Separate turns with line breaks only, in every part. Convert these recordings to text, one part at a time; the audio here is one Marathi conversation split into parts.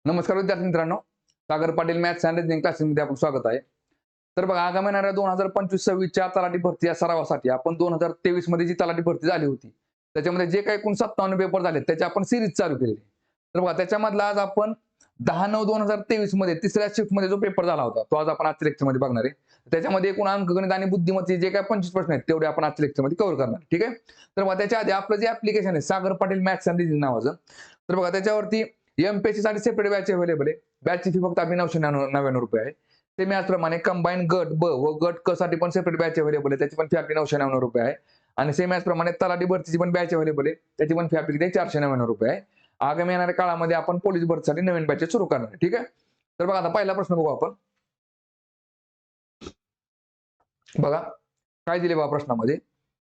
नमस्कार विद्यार्थी मित्रांनो, Sagar Patil maths and reasoning क्लासेसमध्ये आपलं स्वागत आहे. तर बघा, आगामी येणाऱ्या 2025-26च्या तलाठी भरती या सरावासाठी आपण 2023 मध्ये जी तलाठी भरती झाली होती त्याच्यामध्ये जे काही एकूण 57 पेपर झाले त्याची आपण सिरीज चालू केली. तर बघा, त्याच्यामधला आज आपण 10/9/2023 मध्ये तिसऱ्या शिफ्ट मध्ये जो पेपर झाला होता तो आज आपण आजच्या लेक्चर मध्ये बघणार आहे. त्याच्यामध्ये एकूण अंकगणित आणि बुद्धिमत्तेचे जे काही 25 प्रश्न आहेत तेवढे आपण आजच्या लेक्चर मध्ये कव्हर करणार. ठीक आहे. तर बघा, त्याच्या आधी आपलं जे ऍप्लिकेशन आहे Sagar Patil maths and reasoning नावाचं, तर बघा त्याच्यावरती एमपीएससी साठी सेपरेट बॅच अवेलेबल आहे. बॅचची फी फक्त आपली 999 आहे. ते त्याचप्रमाणे कंबाईन गट ब व गट क साठी पण सेपरेट बॅच अवेलेबल आहे. त्याची पण फी आपली 999 आहे. आणि सेम याचप्रमाणे तलाठी भरतीची पण बॅच अवेलेबल आहे. त्याची पण फी आपली किती 499 आहे. आगामी येणाऱ्या काळामध्ये आपण पोलीस भरतीसाठी नवीन बॅचेस सुरू करणार आहे. ठीक आहे. तर बघा, आता पहिला प्रश्न बघू आपण. बघा काय दिले बघा प्रश्नामध्ये.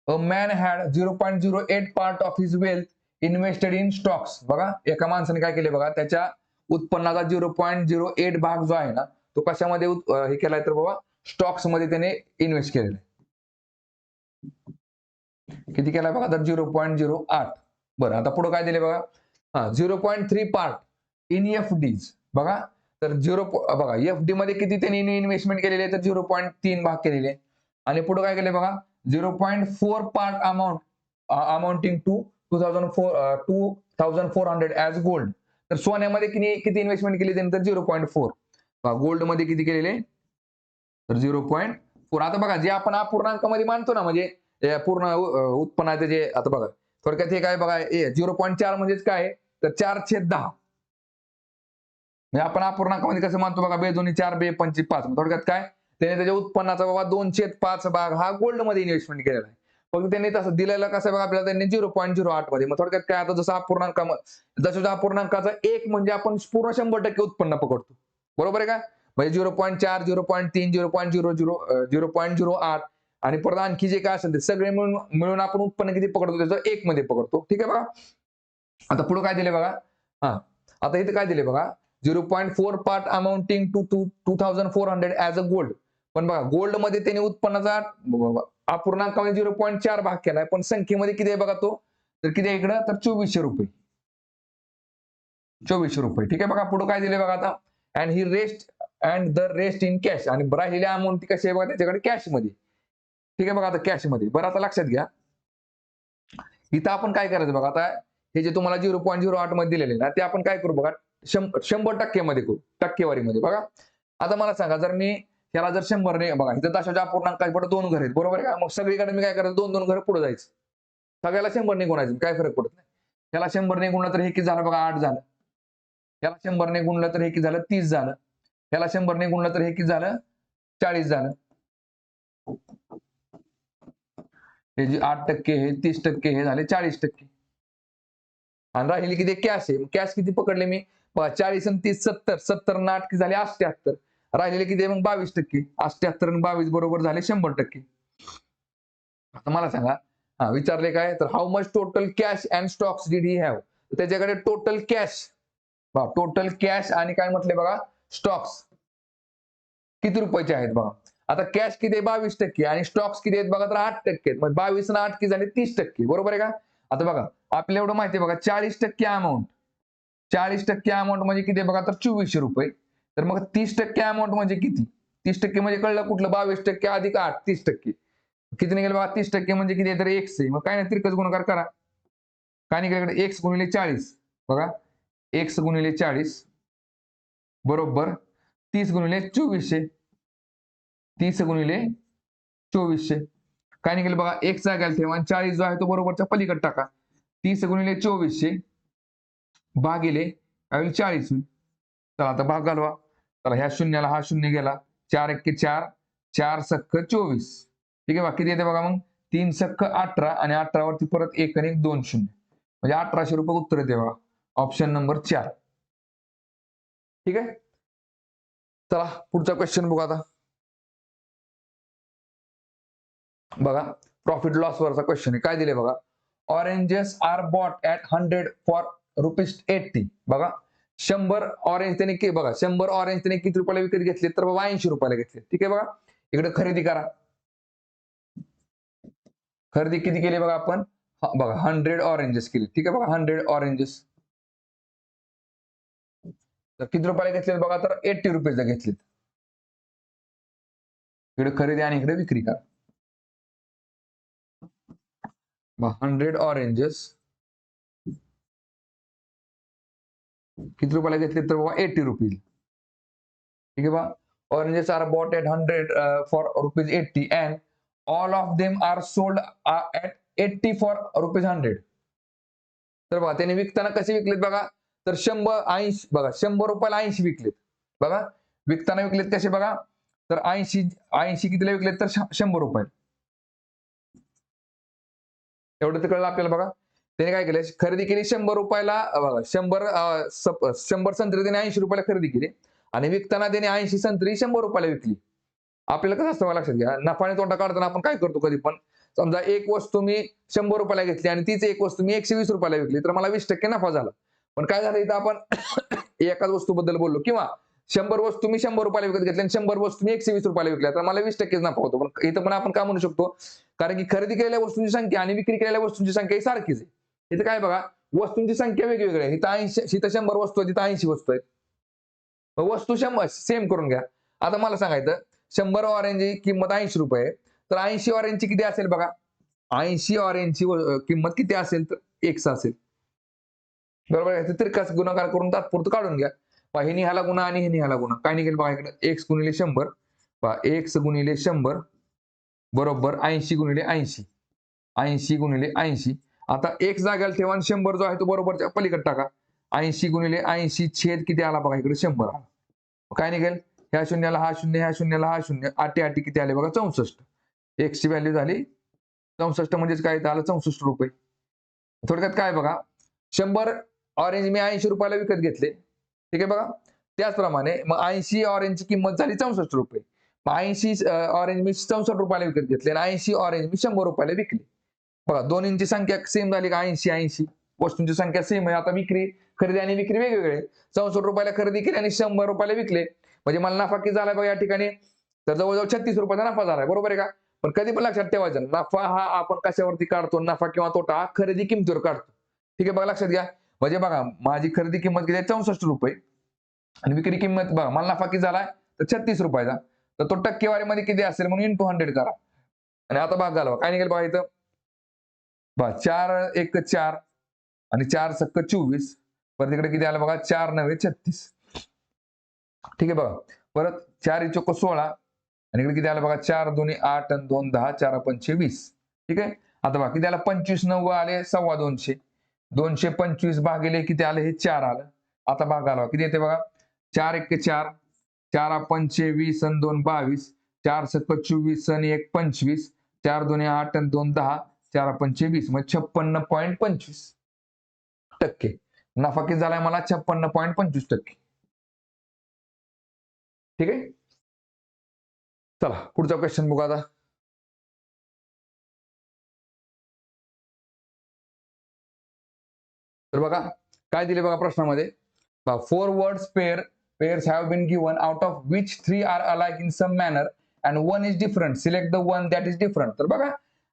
A man had 0.08 part of his wealth invested in stocks. बघा, एका माणसाने काय केले बघा, त्याच्या उत्पन्नाचा 0.08 भाग जो आहे ना तो कशामध्ये हे केलाय तर बाबा स्टॉक्स मध्ये त्याने इन्व्हेस्ट केलेला आहे. किती केलाय बघा तर 0.08. बरं, आता पुढे काय दिले बघा. 0.3 पार्ट इन एफ डीज. बघा, तर बघा एफ डी मध्ये किती त्यांनी इन्व्हेस्टमेंट केलेली आहे तर 0.3 भाग केलेले आहे. आणि पुढे काय केले बघा 0.4 part amounting to 2400 as gold. तर सोन्यामध्ये किती इन्व्हेस्टमेंट केली त्यांनी तर 0.4. गोल्ड मध्ये किती केलेले तर 0.4. आता बघा, जे आपण अपूर्णांकामध्ये मानतो ना, म्हणजे पूर्ण उत्पन्नाचे जे, आता बघा थोडक्यात हे काय बघा 0.4 म्हणजेच काय तर 4/10. म्हणजे आपण अपूर्णांकामध्ये कसं मानतो बघा, बेदोनी 4 बे 5. थोडक्यात काय त्याने त्याच्या उत्पन्नाचा बाबा 2/5 भाग हा गोल्ड मध्ये इन्व्हेस्टमेंट केलेला आहे. फक्त त्यांनी तसं दिलेलं कसं बघा आपल्याला त्यांनी 0.08 मध्ये. मग थोडक्यात काय, आता जसं अपूर्णांकाचा 1 म्हणजे आपण पूर्ण 100% उत्पन्न पकडतो. बरोबर आहे का. म्हणजे 0.4 0.3 0.00 0.08 आणि परत आणखी जे काय असेल ते सगळे मिळून आपण उत्पन्न किती पकडतो त्याचं 1 मध्ये पकडतो. ठीक आहे बघा. आता पुढे काय दिले बघा. आता इथे काय दिले बघा 0.4 part amounting to 2400 as a gold. पण बघा गोल्ड मध्ये त्याने उत्पन्नाचा अपूर्णांकामध्ये 0.4 भाग केलाय, पण संख्येमध्ये किती आहे बघा तो तर किती आहे इकडं तर 2400 रुपये. 2400 रुपये. ठीक आहे बघा. पुढे काय दिले बघा आता. And he rest and the rest in cash. आणि राहिलेल्या अमाऊंट कशी आहे बघा त्याच्याकडे कॅश मध्ये. ठीक आहे बघा, आता कॅश मध्ये. बरं, आता लक्षात घ्या इथं आपण काय करायचं बघा. आता हे जे तुम्हाला 0.08 मध्ये दिलेले ना ते आपण काय करू बघा 100% मध्ये करू, टक्केवारीमध्ये. बघा, आता मला सांगा, जर मी त्याला जर 100 ने बघा इथं दशाच्या अपूर्णांकाच्या पुढे 2 घर आहेत. बरोबर आहे का. मग सगळीकडे मी काय करायचं 2-2 घर पुढे जायचं. सगळ्याला 100 ने गुणायचं, काय फरक पडत नाही. त्याला 100 ने गुणलं तर हे किती झालं बघा 8 झालं. याला 100 ने गुणलं तर हे किती झालं 30 झालं. याला 100 ने गुणलं तर हे किती झालं 40 झालं. हे जे 8% हे 30% हे झाले 40%. आणि राहिली किती कॅश आहे. कॅश किती पकडले मी 40 आणि 30 70. 70 आणि 8 किती झाले 78. राहिलेले किती मग 22%. 78 आणि 22 बरोबर झाले 100%. आता मला सांगा, विचारले काय तर how much total cash and stocks did he have. त्याच्याकडे टोटल कॅश आणि काय म्हटले बघा स्टॉक्स किती रुपयाचे आहेत बघा. आता कॅश किती आहे 22% आणि स्टॉक्स किती आहेत बघा तर 8% आहेत. मग 22 आणि 8 किती झाले 30%. बरोबर आहे का. आता बघा आपल्याला एवढं माहिती आहे बघा 40% अमाऊंट. 40% अमाऊंट म्हणजे किती आहे बघा तर 2400 रुपये. तर मग 30% अमाऊंट म्हणजे किती. 30% म्हणजे कळलं कुठलं 22% अधिक 8 30%. किती निघेल बघा 30% म्हणजे किती आहे तर x आहे. मग काय नाही तिरकस गुणाकार करा. काय निघेल x गुणिले 40. बघा x गुणिले 40 बरोबर 30 गुणिले 2400. 30 गुणिले 2400. काय निघेल बघा x जाग्याला ठेवा आणि 40 जो आहे तो बरोबरच्या पलीकडे टाका. 30 गुणिले 2400 भागिले 40 होईल. चला आता भाग घालवा. चला ह्या शून्याला हा शून्य गेला. 4 एक्के 4 4 सक्क 24. ठीक आहे बघा किती येते बघा मग 3 सक्क 18 आणि 18 वरती परत 1 आणि 1 2 शून्य म्हणजे 1800 रुपये उत्तर येते बघा. Option number 4. ठीक आहे. चला पुढचा क्वेश्चन बघू आता. बघा प्रॉफिट लॉस वरचा क्वेश्चन आहे. काय दिले बघा oranges are bought at 100 for ₹80. बघा 100 ऑरेंज त्याने बघा 100 ऑरेंज त्याने किती रुपयाला विकत घेतले तर बाबा 80 रुपयाला घेतले. ठीक आहे बघा. इकडे खरेदी करा. खरेदी किती केली बघा आपण बघा 100 ऑरेंजेस केली. ठीक आहे बघा 100 ऑरेंजेस. तर किती रुपयाला घेतलेत बघा, तर 80 रुपीजला घेतलेत. इकडे खरेदी आणि इकडे विक्री करा. 100 ऑरेंजेस किती रुपयाला घेतले, तर बाबा 80 रुपीज. ठीक आहे बा. Oranges are bought at 100 for rupees 80 and all of them are sold at 80 for rupees 100. तर बघा त्यांनी विकताना कसे विकलेत बघा, तर 180 बघा 100 रुपयाला 80 विकलेत. बघा विकताना विकलेत कसे बघा, तर 80 कितीला विकलेत, तर 100 रुपये. एवढं तर कळलं आपल्याला बघा. त्याने काय केलं, खरेदी केली 100 रुपयाला बघा, 100 संत्री त्याने 80 रुपयाला खरेदी केली आणि विकताना त्याने 80 संत्री 100 रुपयाला विकली. आपल्याला कसं असतं लक्षात घ्या, नफा आणि तोटा काढताना आपण काय करतो कधी पण, समजा एक वस्तू मी 100 रुपयाला घेतली आणि तीच एक वस्तू मी 120 रुपयाला विकली, तर मला 20% नफा झाला. पण काय झालं इथं, आपण एकाच वस्तूबद्दल बोललो, किंवा 100 वस्तू मी 100 रुपयाला विकत घेतली आणि 100 वस्तू मी 120 रुपयाला विकल्या, तर मला 20% नफा होतो. पण इथं पण आपण काय म्हणू शकतो, कारण की खरेदी केलेल्या वस्तूंची संख्या आणि विक्री केलेल्या वस्तूंची संख्या ही सारखीच आहे. इथं काय बघा, वस्तूंची संख्या वेगवेगळी आहे. इथं 100 वस्तू आहेत, तिथं 80 वस्तू आहेत. वस्तू 100 सेम करून घ्या. आता मला सांगायचं, 100 ऑरेंजची किंमत 80 रुपये, तर 80 ऑरेंजची किती असेल बघा, 80 ऑरेंजची किंमत किती असेल, तर X असेल. बरोबर आहे. तिरकास गुणाकार करून तात्पुरतं काढून घ्या. हे निघाला गुणा आणि हे निघाला गुणा, काय निघेल बघा इकडे, X गुणिले 100 X गुणिले 100 बरोबर 80 गुणिले 80, 80 गुणिले 80. आता X जागेला ठेवा आणि 100 जो आहे तो बरोबरच्या पलीकडे टाका. 80 गुणिले 80 छेद किती आला बघा इकडे, 100 आला. काय निघेल, ह्या शून्याला हा शून्य, ह्या शून्याला हा शून्य, 8 किती आले बघा, 64. X ची व्हॅल्यू झाली 64, म्हणजेच काय आलं, 64 रुपये. थोडक्यात काय बघा, 100 ऑरेंज मी 80 रुपयाला विकत घेतले. ठीक आहे बघा. त्याचप्रमाणे मग 80 ऑरेंजची किंमत झाली 64 रुपये. मग 80 ऑरेंज मी 64 रुपयाला विकत घेतले आणि 80 ऑरेंज मी 100 रुपयाला विकले. बघा दोन्हींची संख्या सेम झाली का, 80 वस्तूंची संख्या सेम आहे. आता विक्री, खरेदी आणि विक्री वेगवेगळे. 64 रुपयाला खरेदी केली आणि 100 रुपयाला विकले, म्हणजे मला नफा किती झाला बघा या ठिकाणी, तर जवळजवळ 36 रुपयाचा नफा झालाय. बरोबर आहे का. पण कधी पण लक्षात ठेवायचं, नफा हा आपण कशावरती काढतो, नफा किंवा तोटा हा खरेदी किमतीवर काढतो. ठीक आहे बघा, लक्षात घ्या. म्हणजे बघा माझी खरेदी किंमत किती आहे, 64 रुपये आणि विक्री किंमत बघा, मला नफा किती झालाय, तर 36 रुपयाचा. तर तो टक्केवारीमध्ये किती असेल म्हणून इंटू 100 करा. आणि आता भाग झाला, काय निघेल बघा इथं, 4 1 4 आणि 4 सक्क 24, परत इकडे किती आलं बघा, 4 9 36. ठीक आहे बघा. परत 4 चोक 16 आणि इकडे किती आलं बघा, 4 2 8 आणि 2 10, 4 5 20. ठीक आहे. आता बघा किती आलं, 25 9 आले 250. 225 भागिले किती आले, हे 4 आलं. आता भाग आला किती येते बघा, 4 1 4, 4 5 20 आणि 2 22, 4 7 24 आणि 1 25, 4 2 8 आणि 2 10, 4 5 20, मग 56.25%. नफा किती झालाय मला, 56.25%. ठीक आहे. चला पुढचा क्वेश्चन बघू आता. तर बघा काय दिले बघा प्रश्नामध्ये, 4 words pairs have been given, out of which 3 are alike in some manner and 1 is different. Select the one that is different. तर बघा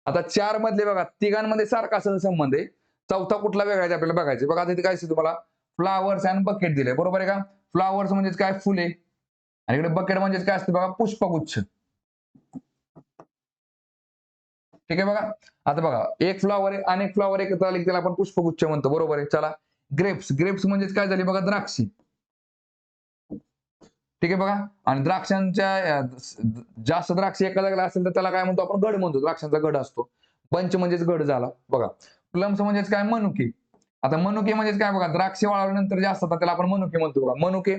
आता 4 मधले बघा तिघांमध्ये सारखा संबंध आहे, चौथा कुठला वेगळा आहे आपल्याला बघायचं. बघा तिथे काय तुम्हाला फ्लावर्स अँड बकेट दिले. बरोबर आहे का. फ्लावर्स म्हणजे काय, फुले, आणि इकडे बकेट म्हणजे काय असते बघा, पुष्पगुच्छ. ठीक आहे बघा. आता बघा एक फ्लॉवर आहे, अनेक फ्लॉवर एकत्र आले त्याला आपण पुष्पगुच्छ म्हणतो. बरोबर आहे. चला ग्रेप्स म्हणजे काय झाली बघा, द्राक्षी. ठीक आहे बघा. आणि द्राक्षांच्या जास्त द्राक्ष एका जागेला असेल तर त्याला काय म्हणतो आपण, घड म्हणतो. द्राक्षांचा घड असतो. बंच म्हणजेच घड झाला बघा. प्लम्स म्हणजेच काय, मनुके. आता मनुके म्हणजेच काय बघा, द्राक्ष वाळवल्यानंतर जे असतात त्याला आपण मनुके म्हणतो बघा. मनुके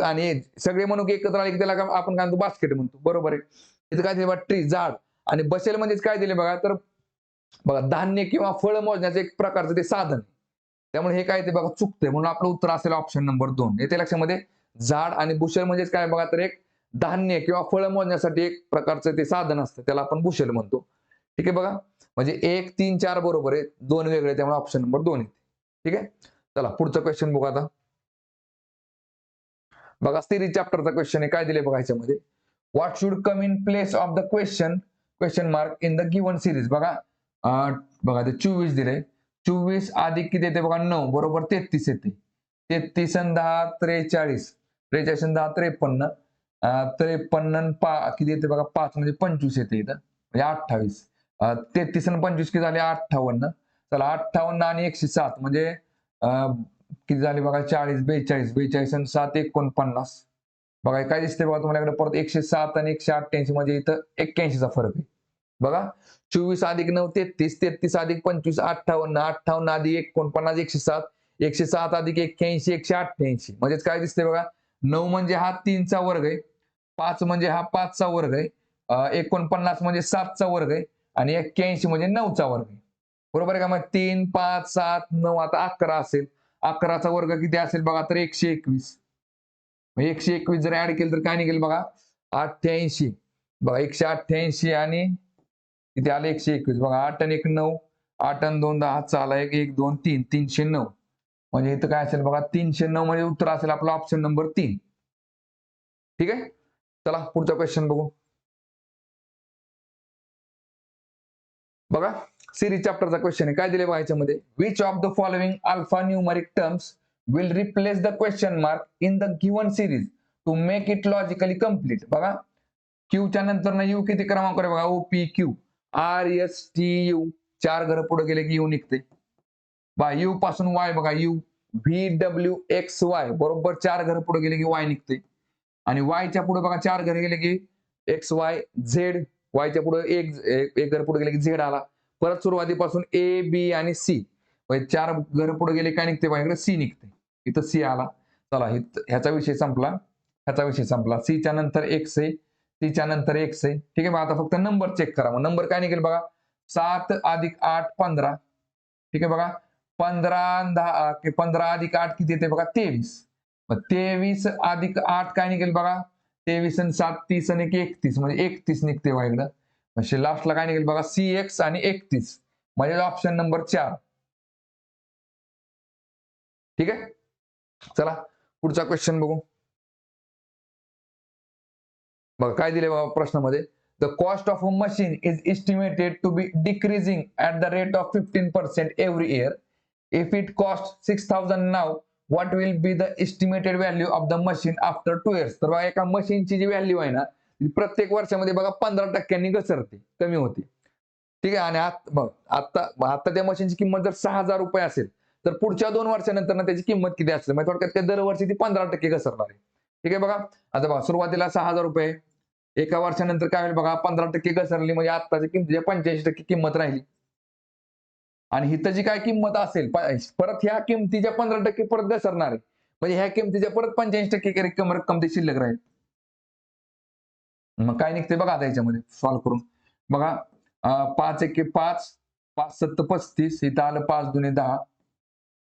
आणि सगळे मनुके एकत्र आले की त्याला आपण काय म्हणतो, बास्केट म्हणतो. बरोबर आहे. इथं काय दिले बघा, ट्री झाड. आणि बसेल म्हणजेच काय दिले बघा, तर बघा धान्य किंवा फळ मोजण्याचं एक प्रकारचं ते साधन. त्यामुळे हे काय ते बघा चुकतंय, म्हणून आपलं उत्तर असेल ऑप्शन नंबर 2. येते लक्षामध्ये. झाड आणि बुशेल म्हणजेच काय बघा, तर एक धान्य किंवा फळ मोजण्यासाठी एक प्रकारचं ते साधन असतं, त्याला आपण बुशेल म्हणतो. ठीक आहे बघा. म्हणजे 1 3 4 बरोबर आहे, 2 वेगळे, त्यामुळे ऑप्शन नंबर 2 येते. ठीक आहे. चला पुढचा क्वेश्चन बघू आता. बघा सिरीज चॅप्टरचा क्वेश्चन आहे. काय दिले बघा ह्याच्यामध्ये, what should come in place of the question mark in the given series. बघा बघा ते 24 दिले. 24 अधिक किती येते बघा, 9 बरोबर 33 येते. 33 आणि 10 43, 43 आणि 10 53, 53 आणि किती येते बघा 5 म्हणजे 25 येते इथं म्हणजे 28. 33 आणि 25 किती झाले 58. चला 58 आणि 107 म्हणजे किती झाले बघा 40 42, 42 आणि 7 49. बघा काय दिसते बघा तुम्हाला इकडे परत 107 आणि 188 म्हणजे इथं 81 चा फरक आहे. बघा 24 अधिक 9 33, 33 अधिक 25 58, 58 अधिक 49 107, 107 अधिक 81 188. म्हणजेच काय दिसते बघा 9 म्हणजे हा 3 चा वर्ग आहे, 5 म्हणजे हा 5 चा वर्ग आहे, 49 म्हणजे 7 चा वर्ग आहे आणि 81 म्हणजे 9 चा वर्ग आहे. बरोबर आहे का? मग 3 5 7 9 आता 11 असेल. 11 चा वर्ग किती असेल बघा तर 121. 121 जर ऍड केलं तर काय निघेल बघा 88. बघा 188 आणि किती आले 121. बघा 8 आणि 1 9, 8 आणि 2 10, चाला 1 1 2 3 309. म्हणजे इथं काय असेल बघा 309 म्हणजे उत्तर असेल आपला ऑप्शन नंबर 3. ठीक आहे. चला पुढचा क्वेश्चन बघू. बघा सिरीज चॅप्टरचा क्वेश्चन आहे. काय दिले बघा याच्यामध्ये which of the following alpha numeric terms will replace the question mark in the given series to make it logically complete. बघा क्यूच्या नंतर ना यू किती क्रमांक आहे बघा OP Q R S T U 4 घर पुढे गेले की यू निघते. बा यू पासून वाय बघा U V W x Y बरोबर 4 घर पुढे गेले की वाय निघते. आणि वायच्या पुढे बघा 4 घर गेले की एक्स वाय झेड. वायच्या पुढे एक घर पुढे गेले की झेड आला. परत सुरुवातीपासून ए बी आणि सी म्हणजे 4 घर पुढे गेले काय निघते बघा सी निघते. इथं सी आला. चला ह्याचा विषय संपला. ह्याचा विषय संपला. सी च्या नंतर एक्स आहे. सी च्या नंतर एक्स आहे. ठीक आहे. मग आता फक्त नंबर चेक करा. मग नंबर काय निघेल बघा 7 अधिक 8 15. ठीक आहे बघा 15 अधिक 8 किती येते बघा 23. मग 23 अधिक 8 काय निघेल बघा 23 आणि 7 30 आणि 31 म्हणजे 31 निघते बघा इकडं. म्हणजे लास्टला काय निघेल बघा सी एक्स आणि 31 म्हणजे ऑप्शन नंबर 4. ठीक आहे. चला पुढचा क्वेश्चन बघू. बघा काय दिले बघा प्रश्नामध्ये the cost of a machine is estimated to be decreasing at the rate of 15% every year. If it cost 6000 now what will be the estimated value of the machine after 2 years. तर बघा एका मशीनची जी व्हॅल्यू आहे ना प्रत्येक वर्षामध्ये बघा 15% घसरते कमी होते. ठीक आहे. आणि आता त्या मशीनची किंमत जर 6000 रुपये असेल तर पुढच्या 2 वर्षानंतर त्याची किंमत किती असेल म्हणजे थोडक्यात दरवर्षी ती 15% घसरणार आहे. ठीक आहे बघा आता बघा सुरुवातीला 6000 रुपये एका वर्षानंतर काय होईल बघा 15% घसरली म्हणजे आत्ताच्या किमतीच्या 85% किंमत राहिली. आणि हिथं जी काय किंमत असेल परत ह्या किमतीच्या 15% परत घसरणार आहे. म्हणजे ह्या किमतीच्या परत 85% रक्कम ती शिल्लक राहील. मग काय निघते बघा आता याच्यामध्ये सॉल्व्ह करून. बघा 5 एके 5, 5 सत्त 35, इथं आलं 5 दुने 10.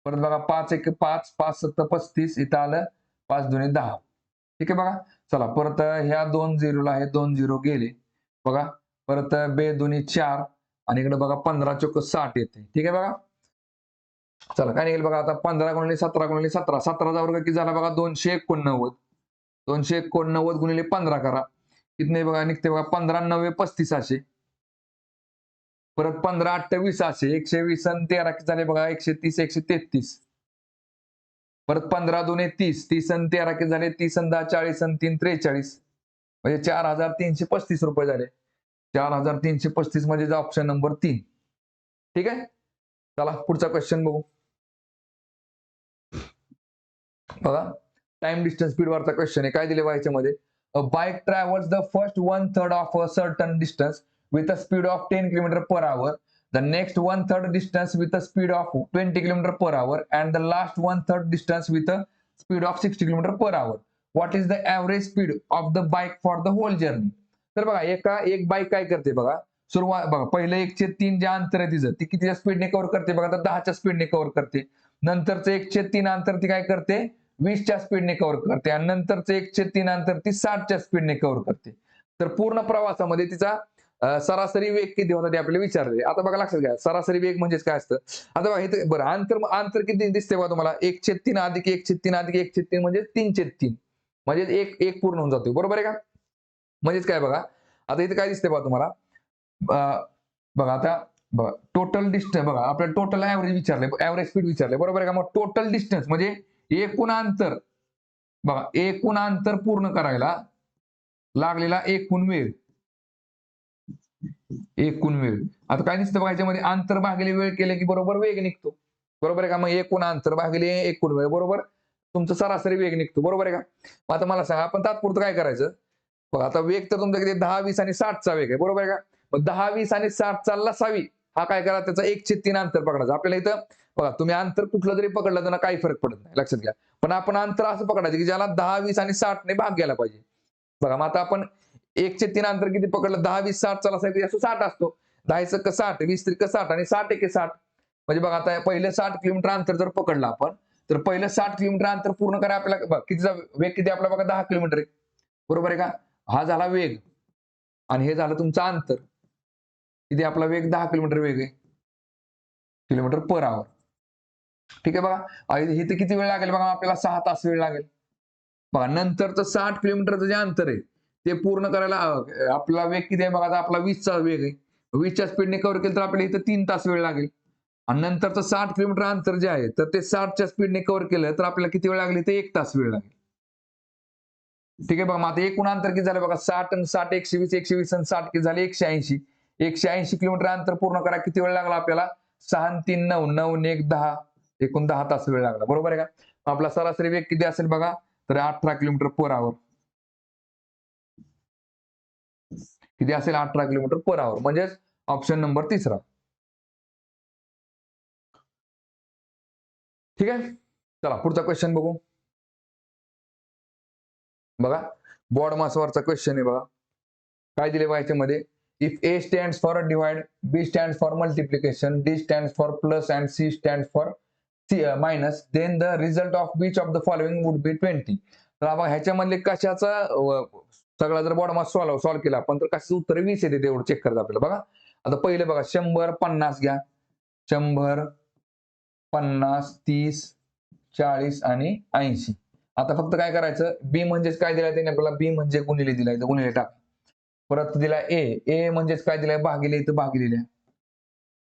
परत बघा 5 एके 5, 5 सत्त 35, इथं आलं 5 दुने 10. ठीक आहे बघा. चला परत ह्या 2 झिरोला हे 2 झिरो गेले. बघा परत बे दोन्ही 4 आणि इकडे बघा 15 चोक 60 येते. ठीक आहे बघा. चला काय निघेल बघा आता 15 गुणिले 17 गुणिले 17. 17चा वर्ग किती झाला बघा 289. 289 गुणिले 15 करा. किती बघा निघते बघा 15 9 35 असे. परत 15 28 असे 120 आणि 13 किती झाले बघा 130 133. परत 15 दुने 30, 30 आणि 13 किती झाले 30 आणि 10 40 आणि 3 43 म्हणजे 4335 रुपये झाले. 4335 म्हणजे ऑप्शन नंबर 3. ठीक आहे. चला पुढचा क्वेश्चन बघू. बघा टाइम डिस्टन्स स्पीड वरचा क्वेश्चन आहे. काय दिले बघा याच्यामध्ये अ bike travels the first 1/3 of a certain distance with a speed of 10 km per hour. The next 1/3 distance with a speed of 20 km per hour and the last 1/3 distance with a speed of 60 km per hour. What is the average speed of the bike for the whole journey? तर बघा एक बाईक काय करते बघा सुरुवात बघा पहिलं 1/3 जे अंतर आहे तिचं ती कितीच्या स्पीडने कव्हर करते बघा तर 10च्या स्पीडने कव्हर करते. नंतरचं 1/3 अंतर ती काय करते 20च्या स्पीडने कव्हर करते आणि नंतरचं 1/3 अंतर ती 60च्या स्पीडने कव्हर करते. तर पूर्ण प्रवासामध्ये तिचा सरासरी वेग किती होता ते आपल्याला विचारले. आता बघा लक्षात घ्या सरासरी वेग म्हणजेच काय असतं. आता बघा इथे बरं अंतर किती दिसते बघा तुम्हाला 1/3 अधिक 1/3 अधिक 1/3 म्हणजे 3/3 म्हणजे एक पूर्ण होऊन जातो. बरोबर आहे का. म्हणजेच काय बघा आता इथे काय दिसते बघा तुम्हाला बघा आता बघा टोटल डिस्टन्स बघा आपल्याला टोटल ऍव्हरेज विचारले ऍव्हरेज स्पीड विचारले बरोबर आहे का. मग टोटल डिस्टन्स म्हणजे एकूण अंतर बघा, एकूण अंतर पूर्ण करायला लागलेला एकूण वेळ. एकूण वेळ आता काय दिसतं बघा, याच्यामध्ये अंतर भागिले वेळ केले की बरोबर वेग निघतो. बरोबर आहे का? मग एकूण अंतर भागिले एकूण वेळ बरोबर तुमचं सरासरी वेग निघतो. बरोबर आहे का? मग आता मला सांगा, आपण तात्पुरतं काय करायचं बघा. आता वेग तर तुमचा किती 10, 20 आणि 60 चा वेग आहे. बरोबर आहे का? मग 10, 20 आणि 60 चा लसावी हा काय करा, त्याचा 1/3 अंतर पकडायचं. आपल्याला इथं बघा, तुम्ही अंतर कुठलं जरी पकडलं तर काही फरक पडत नाही, लक्षात घ्या. पण आपण अंतर असं पकडायचं की ज्याला 10, 20 आणि 60 ने भाग गेला पाहिजे. बघा, मग आता आपण 1/3 अंतर किती पकडलं, 10, 20, 60 चा लसावी असतो 60 असतो. 10 क 60, 20 त्रिक 60 आणि 60 एके 60. म्हणजे बघा, आता पहिले 60 किलोमीटर अंतर जर पकडलं आपण, तर पहिलं 60 किलोमीटर अंतर पूर्ण करा आपल्याला बघा, कितीचा वेग किती आपला बघा, 10 किलोमीटर आहे. बरोबर आहे का? हा झाला वेग आणि हे झालं तुमचं अंतर. किती आपला वेग 10 किलोमीटर वेग आहे, किलोमीटर पर आवर. ठीक आहे बघा. इथे किती वेळ लागेल बघा, आपल्याला 6 तास वेळ लागेल. बघा, नंतरचं 60 किलोमीटरचं जे अंतर आहे ते पूर्ण करायला आपला वेग किती आहे बघा, आता आपला 20 चा वेग आहे. 20 च्या स्पीडने कव्हर केलं तर आपल्याला इथं 3 तास वेळ लागेल. आणि नंतरचं 60 किलोमीटर अंतर जे आहे, तर ते 60 च्या स्पीडने कव्हर केलं तर आपल्याला किती वेळ लागेल, ते 1 तास वेळ लागेल. ठीक आहे बघा, मग आता एकूण अंतर किती झालं बघा, 60 आणि 60 120, 120 आणि 60 किती झाले 180. 180 किलोमीटर अंतर पूर्ण करा किती वेळ लागला आपल्याला, 6 आणि 3 9, 9 आणि 1 10, एकूण 10 तास वेळ लागला. बरोबर आहे का? आपला सरासरी वेग किती असेल बघा, तर 18 किलोमीटर पर आवर. किती असेल, 18 किलोमीटर पर आवर. म्हणजेच ऑप्शन नंबर 3. ठीक आहे, चला पुढचा क्वेश्चन बघू. बघा, बॉड मासवरचा क्वेश्चन आहे बघा. काय दिले बघा याच्यामध्ये, if A stands for divide, B stands for multiplication, D stands for plus and C stands for minus, then the result of which of the following would be 20. तर बघा, ह्याच्यामधले कशाचा सगळा जर बॉड मास सॉल्व्ह केला आपण तर कशाचं उत्तर 20 येते तेवढं चेक करायचं आपल्याला. बघा, आता पहिले बघा 100 50 घ्या, 100 50 30 40 आणि 80. आता फक्त काय करायचं, बी म्हणजेच काय दिलाय त्याने आपल्याला, बी म्हणजे गुणिले दिलाय, तर गुणिले टाक. परत दिलाय ए म्हणजेच काय दिलंय, भागिले, इथं भागिलेले.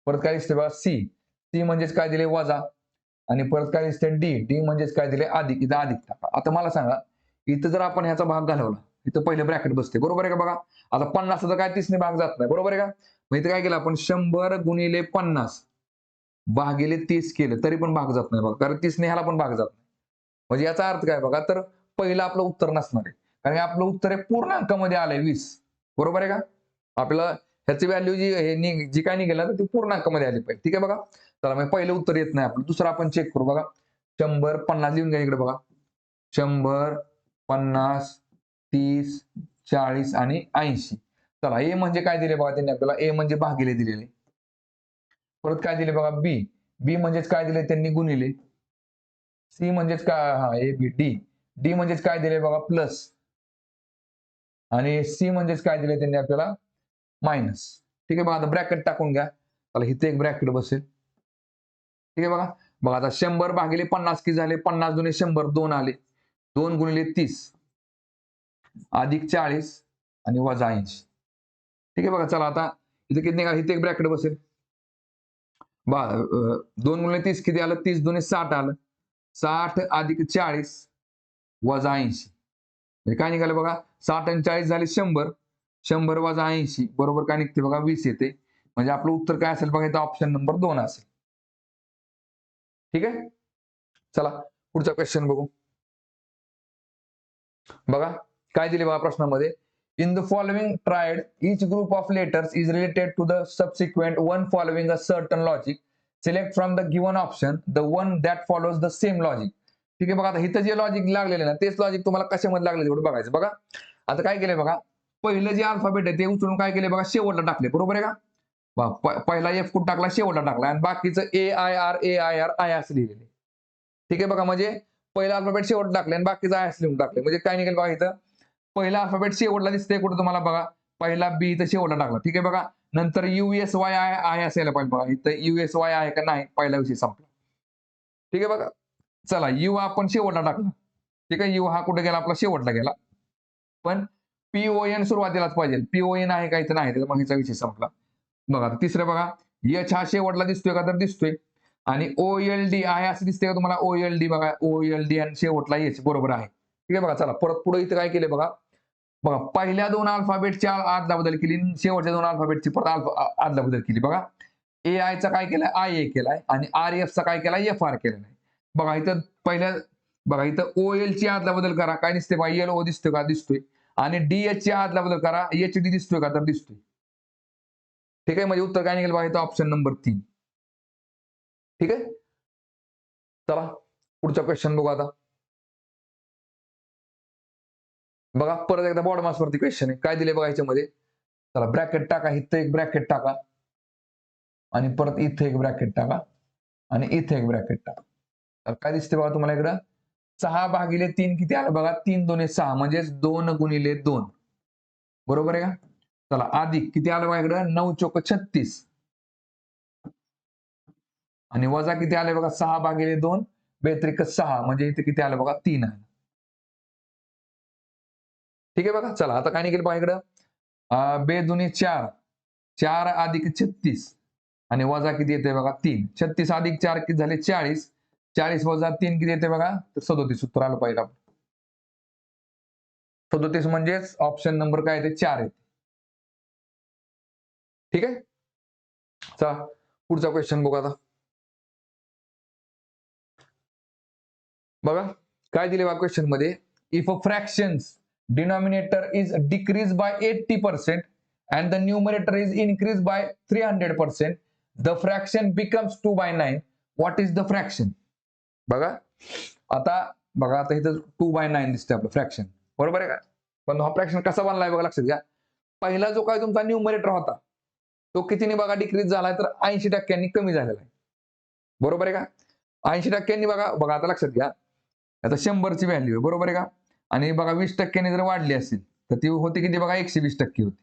परत काय दिसते बघा, सी म्हणजेच काय दिले, वजा. आणि परत काय दिसते, डी म्हणजेच काय दिले, अधिक, इथं अधिक टाका. आता मला सांगा, इथं जर आपण ह्याचा भाग घालवला, इथं पहिले ब्रॅकेट बसते. बरोबर आहे का? बघा, आता 50 तर काय 30 ने भाग जात नाही. बरोबर आहे का? मग इथं काय केलं आपण, 100 गुणिले 50 भागिले 30 केलं तरी पण भाग जात नाही बघा, कारण 30 ने ह्याला पण भाग जात नाही. म्हणजे याचा अर्थ काय बघा, तर पहिलं आपलं उत्तर नसणार आहे, कारण आपलं उत्तर आहे पूर्णांकामध्ये आलंय 20. बरोबर आहे का? आपल्याला ह्याची व्हॅल्यू जी काय निघेल ना, ती पूर्णांकामध्ये आली पाहिजे. ठीक आहे बघा. चला, मग पहिलं उत्तर येत नाही आपलं, दुसरं आपण चेक करू. बघा, 100 50 लिहून घ्या इकडे. बघा, 100 50 30 40 आणि 80. चला, ए म्हणजे काय दिले बघा त्यांनी आपल्याला, ए म्हणजे भागिले दिलेले. परत काय दिले बघा, बी म्हणजेच काय दिले त्यांनी, गुणिले. सी म्हणजेच काय, हा ए बी डी म्हणजेच काय दिले बघा, प्लस. आणि सी म्हणजेच काय दिले त्यांनी आपल्याला, मायनस. ठीक आहे बघा, आता ब्रॅकेट टाकून घ्या. चला, इथे एक ब्रॅकेट बसेल. ठीक आहे बघा. बघा, आता 100 भागिले 50 किती झाले, 50 दुने 100 2 आले, 2 गुणिले 30 अधिक 40 आणि वजा 80. ठीक आहे बघा. चला, आता इथे किती निघाल, इथे एक ब्रॅकेट बसेल. 2 गुणिले 30 किती आलं, 30 दुने 60 आलं, 60 अधिक 40 वजा 80. म्हणजे काय निघालं बघा, 60 आणि 40 झाले 100, 100 वजा 80 बरोबर काय निघते बघा, 20 येते. म्हणजे आपलं उत्तर काय असेल बघा, इथं ऑप्शन नंबर 2 असेल. ठीक आहे, चला पुढचा क्वेश्चन बघू. बघा, काय दिले बघा प्रश्नामध्ये, in the following triad each group of letters is related to the subsequent one following a certain logic, select from the given option the one that follows the same logic. ठीक आहे बघा, आता इथं जे लॉजिक लागलेलं ना, तेच लॉजिक तुम्हाला कशामध्ये लागले तेवढं बघायचं. बघा, आता काय केलंय बघा, पहिलं जे अल्फाबेट आहे ते उचलून काय केले बघा, शेवटला टाकले. बरोबर आहे का? पहिला एफ कुठ टाकला, शेवटला टाकला, आणि बाकीचं ए आय आर आय असं लिहिलेलं. ठीक आहे बघा, म्हणजे पहिला अल्फाबेट शेवट टाकले आणि बाकीचं आय असं लिहून टाकले. म्हणजे काय निघेल बघा, इथं पहिला अल्फाबेट शेवटला दिसतंय कुठं तुम्हाला बघा, पहिला बी इथं शेवटला टाकला. ठीक आहे बघा, नंतर USY असायला पाहिजे बघा, इथं USY आहे का नाही, पहिला विषय संपला. ठीक आहे बघा. चला, यू आपण शेवटला टाकला. ठीक आहे, यू हा कुठे गेला, आपला शेवटला गेला. पण PON सुरुवातीलाच पाहिजे. PON आहे का इथं नाही, त्याचा मग विषय संपला. बघा, तिसरं बघा, एच हा शेवटला दिसतोय का, तर दिसतोय. आणि OLD आहे असं दिसतंय का तुम्हाला? OLD बघा, OLD आणि शेवटला एच बरोबर आहे. ठीक आहे बघा, चला परत पुढे इथं काय केले बघा. बघा पहिल्या दोन अल्फाबेटच्या आदला बदल केली, शेवटच्या दोन अल्फाबेटची परत आदला बदल केली. बघा AI चा काय केलाय? IA केलाय आणि RF चा काय केलाय? FR केलेला आहे. बघा इथं पहिल्या बघा इथं OL ची आदला बदल करा, काय दिसते बघा? LO दिसतोय का? दिसतोय. आणि DH ची आदला बदल करा, HD दिसतोय का? तर दिसतोय. ठीक आहे, म्हणजे उत्तर काय निघेल बघा इथं ऑप्शन नंबर 3. ठीक आहे, चला पुढचा क्वेश्चन बघू आता. बघा परत एकदा बॉड मास वरती क्वेश्चन आहे. काय दिले बघा याच्यामध्ये? चला ब्रॅकेट टाका, इथं एक ब्रॅकेट टाका आणि परत इथे एक ब्रॅकेट टाका आणि इथे एक ब्रॅकेट टाका. तर काय दिसते बघा तुम्हाला इकडं? 6/3 किती आलं बघा? 3 2 6 म्हणजेच 2 गुणिले 2. बरोबर आहे का? चला अधिक किती आलं बघा इकडं? 9 चोक 36 आणि वजा किती आले बघा? 6/2 बेत्रिक 6 म्हणजे इथे किती आलं बघा? 3 आहे. ठीक आहे बघा, चला आता काय निघेल बघा इकडं? बेदुनी 4, 4 अधिक 36 आणि वजा किती येते बघा? 3. 36 अधिक 4 किती झाले? 40. 40 वजा 3 किती येते बघा? तर 37 उत्तर आलं पाहिजे. 37 म्हणजेच ऑप्शन नंबर काय येते? 4 येते. ठीक आहे, चला पुढचा क्वेश्चन बघू आता. बघा काय दिले बघा क्वेश्चन मध्ये? If a fractions denominator is decreased by 80% and the numerator is increased by 300%, the fraction becomes 2/9. What is the fraction? बघा आता बघा आता इथं 2/9 दिसते आपलं फ्रॅक्शन, बरोबर आहे का? पण हा फ्रॅक्शन कसा बनलाय बघा, लक्षात घ्या. पहिला जो काय तुमचा न्यूमरेटर होता तो कितीने बघा डिक्रीज झालाय? तर 80% कमी झालेला आहे. बरोबर आहे का? 80% बघा बघा आता लक्षात घ्या. आता 100ची व्हॅल्यू आहे, बरोबर आहे का? आणि बघा 20% जर वाढली असेल तर ती होती किती बघा? 120% होती.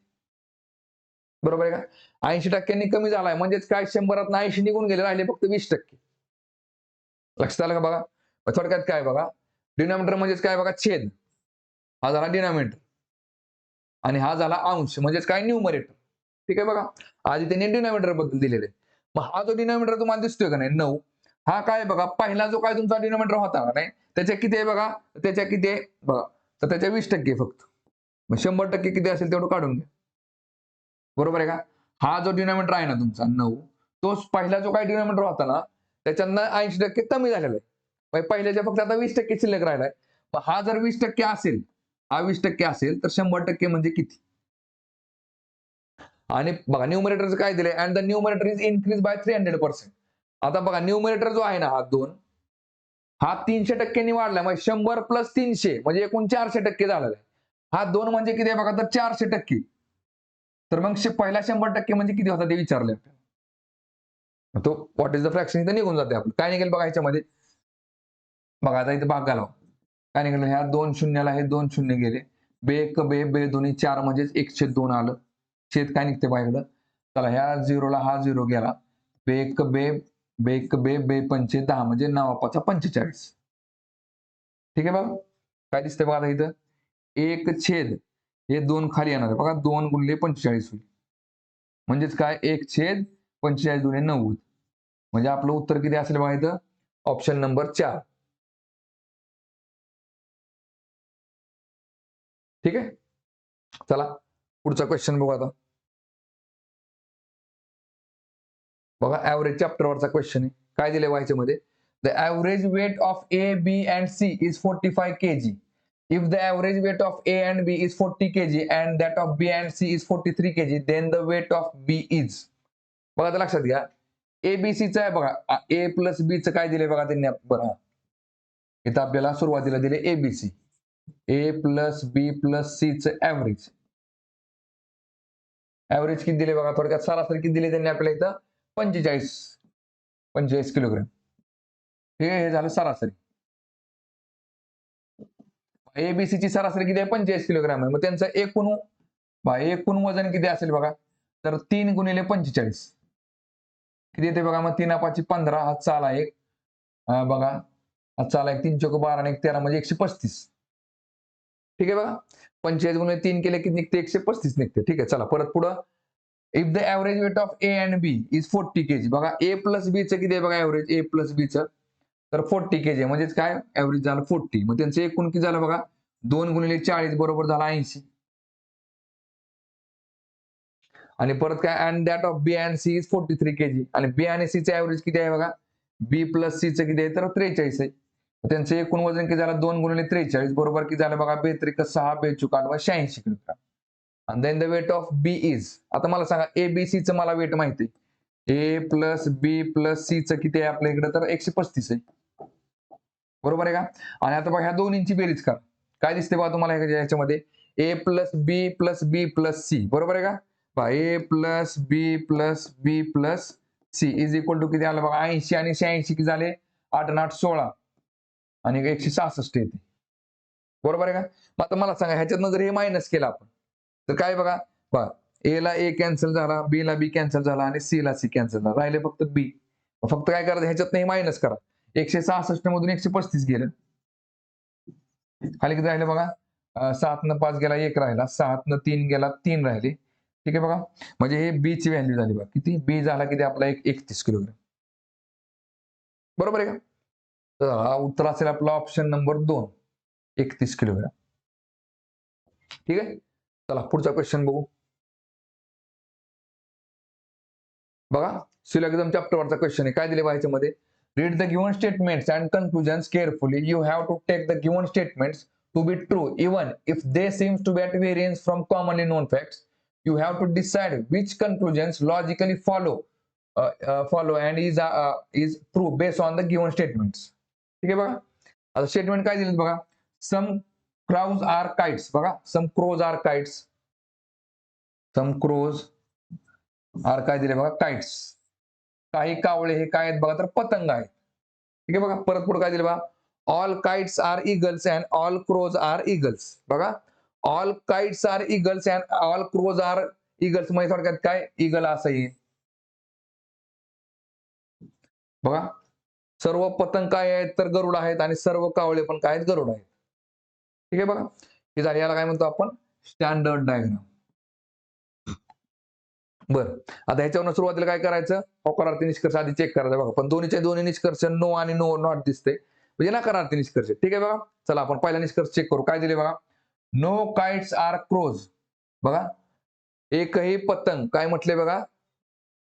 बरोबर आहे का? 80% कमी झालाय म्हणजेच काय? 100त 80 निघून गेले, राहिले फक्त 20%. लक्षात आलं का बघा? थोडक्यात काय बघा, डिनॉमिनेटर म्हणजेच काय बघा? छेद. हा झाला डिनॉमिनेटर आणि हा झाला अंश म्हणजेच काय? न्यूमरेटर. ठीक आहे बघा, आधी त्यांनी डिनॉमिनेटर बद्दल दिलेले. मग हा जो डिनॉमिनेटर तुम्हाला दिसतोय का नाही 9, हा काय बघा? पहिला जो काय तुमचा डिनॉमिनेटर होता का नाही त्याच्या किती आहे बघा? त्याच्या किती आहे बघा? तर त्याच्या 20% फक्त. मग 100% किती असेल तेवढं काढून घ्या. बरोबर आहे का? हा जो डिनॉमिनेटर आहे ना तुमचा 9, तो पहिला जो काही डिनॉमिनेटर होता ना त्याच्यातनं 80% कमी झालेला आहे. म्हणजे पहिल्याच्या फक्त आता 20% शिल्लक राहिलाय. मग हा जर 20% असेल, हा 20% असेल तर 100% म्हणजे किती? आणि बघा न्यूमरेटरचं काय दिलंय? And the numerator is increase by 300%. आता बघा न्यूमरेटर जो आहे ना हा 2, हा 300% वाढलाय. म्हणजे 100 प्लस 300 म्हणजे एकूण 400% झालेला आहे. हा 2 म्हणजे किती आहे बघा? तर 400%. तर मग पहिला 100% म्हणजे किती होता ते विचारले आपल्याला. तो व्हॉट इज द फ्रॅक्शन इथे निघून जाते आपलं. काय निघेल बघा याच्यामध्ये? बघा आता इथे भाग घालावा. काय निघालं? ह्या 2 शून्याला हे 2 शून्य गेले. बे एक बे बे दोन्ही 4 म्हणजेच 1/2 आलं. छेद काय निघते बघा इकडं? चला ह्या 0ला हा 0 गेला. बे एक बे बे एक बे बे पंचे 10 म्हणजे 9 45. ठीक आहे बघा? काय दिसतंय बघा आता इथं? 1 हे 2 खाली येणार आहे. बघा 2 गुणिले 45 होईल. म्हणजेच काय? 1/45 दुणे 90. म्हणजे आपलं उत्तर किती असेल बघा इथं? Option number 4. ठीक आहे, चला पुढचा क्वेश्चन बघू आता. बघा ऍव्हरेज चॅप्टरवरचा क्वेश्चन आहे. काय दिले बघा याच्यामध्ये? The average weight of A B and C is 45 kg. If the average weight of A and B is 40 kg and that of B and C is 43 kg, then the weight of B is. बघा आता लक्षात घ्या. ABCचं आहे बघा. A प्लस B चं काय दिले बघा त्यांनी बघा. इथं आपल्याला सुरुवातीला दिले ABC. A plus B plus C चं ऍव्हरेज. ऍव्हरेज किती दिले बघा? थोडक्यात सरासरी किती दिले त्यांनी आपल्याला इथं? 45 किलोग्राम. हे झालं सरासरी. एबीसीची सरासरी किती आहे? 45 किलोग्राम आहे. मग त्यांचं एकूण वजन किती असेल बघा? तर 3 गुणिले 45. किती येते बघा? मग 3 5 15 हा चाला एक. बघा हा चाला एक 3 चौक 12 आणि 1 13 म्हणजे 135. ठीक आहे बघा? 45 गुणिले 3 केले किती निघते? 135 निघते. ठीक आहे, चला परत पुढं. If the average weight of A and B is 40 kg, बघा ए प्लस बी चं किती आहे बघा ऍव्हरेज, ए प्लस बी चं तर 40 kg म्हणजेच काय ऍव्हरेज झालं 40, मग त्यांचं एकूण किती झालं बघा 2 गुणिले 40 बरोबर झाला 80. आणि परत काय and that of B and C is 43 kg, आणि बी आणि सी चं ऍव्हरेज किती आहे बघा, बी प्लस सी चं किती आहे तर 43 आहे. त्यांचं एकूण वजन किती झालं 2 गुणिले 43 बरोबर किती झालं बघा 42 6 42 8 86 किलोग्राम. आणि then the weight of B is, आता मला सांगा ए बी सी चं मला वेट माहिती आहे, ए प्लस बी प्लस सी चं किती आहे आपल्या इकडे तर 135 आहे, बरोबर आहे का. आणि आता बघा ह्या दोन्हींची बेरीज करा, काय दिसते बघा तुम्हाला ह्याच्यामध्ये A plus B plus B plus C, बरोबर आहे का. पहा A plus B plus C is equal to किती आलं बघा 80 आणि 86 किती झाले 8 आणि 8 16 आणि 166 येते, बरोबर आहे का. मग आता मला सांगा ह्याच्यातनं जर हे मायनस केलं आपण तर काय बघा, पहा ए ला ए कॅन्सल झाला, बी ला बी कॅन्सल झाला आणि सी ला सी कॅन्सल झाला, राहिले फक्त बी. फक्त काय करायचं ह्याच्यातनं हे मायनस करा, 166 मधून 135 गेलं, खाली किती राहिले बघा 7 न 5 गेला 1 राहिला, 7 न 3 गेला 3 राहिले, ठीक आहे बघा. म्हणजे हे बी ची व्हॅल्यू झाली बघा किती, बी झाला किती आपला 31 किलोग्राम, बरोबर आहे का. तर हा उत्तर असेल आपला ऑप्शन नंबर 2 31 किलोग्राम. ठीक आहे, चला पुढचा क्वेश्चन बघू. बघा सिलॅगिझम चॅप्टर वरचा क्वेश्चन आहे, काय दिले बघा याच्यामध्ये, read the given statements and conclusions carefully, you have to take the given statements to be true even if they seems to be at variance from commonly known facts. You have to decide which conclusions logically follow and is true based on the given statements. ठीक आहे बघा, आता स्टेटमेंट काय दिलेत बघा, some crows are kites, बघा some crows are kites, some crows are काय दिले बघा kites, काही कावळे हे काय आहेत बघा तर पतंग आहेत. ठीक आहे बघा, परत पुढे काय दिले बघा, all kites are eagles and all crows are eagles, बघा all kites are eagles and all crows are eagles, म्हणजे थोडक्यात काय इगल असं येईल बघा. सर्व पतंग काय आहेत तर गरुड आहेत आणि सर्व कावळे पण काय आहेत गरुड आहेत. ठीक आहे बघा, हे झाले, याला काय म्हणतो आपण स्टँडर्ड डायग्राम. बरं, आता ह्याच्यावरून सुरुवातीला काय करायचं, होकारार्थी निष्कर्ष आधी चेक करायचा बघा, पण दोन्ही निष्कर्ष नो आणि नो नॉट दिसते म्हणजे नकारार्थी निष्कर्ष. ठीक आहे बघा, चला आपण पहिला निष्कर्ष चेक करू, काय दिले बघा, नो काइट्स आर क्रोज, बघा एकही पतंग काय म्हटले बघा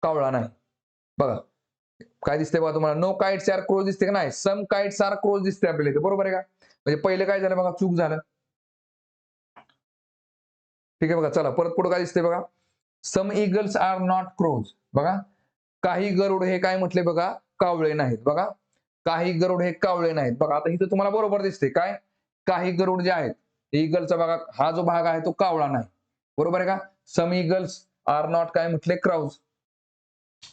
कावळा नाही. बघा काय दिसते बघा तुम्हाला, नो काइट्स आर क्रोज दिसते का नाही, सम काइट्स आर क्रोज दिसते आपल्याला इथे, बरोबर आहे का. म्हणजे पहिले काय झालं बघा चूक झालं. ठीक आहे बघा, चला परत पुढे काय दिसते बघा, सम इगल्स आर नॉट क्रोज, बघा काही गरुड हे काय म्हटले बघा कावळे नाहीत, बघा काही गरुड हे कावळे नाहीत. बघा आता इथं तुम्हाला बरोबर दिसते काय, काही गरुड जे आहेत इगलचा बघा हा जो भाग आहे तो कावळा नाही, बरोबर आहे का. सम इगल्स आर नॉट काय म्हटले क्राउज.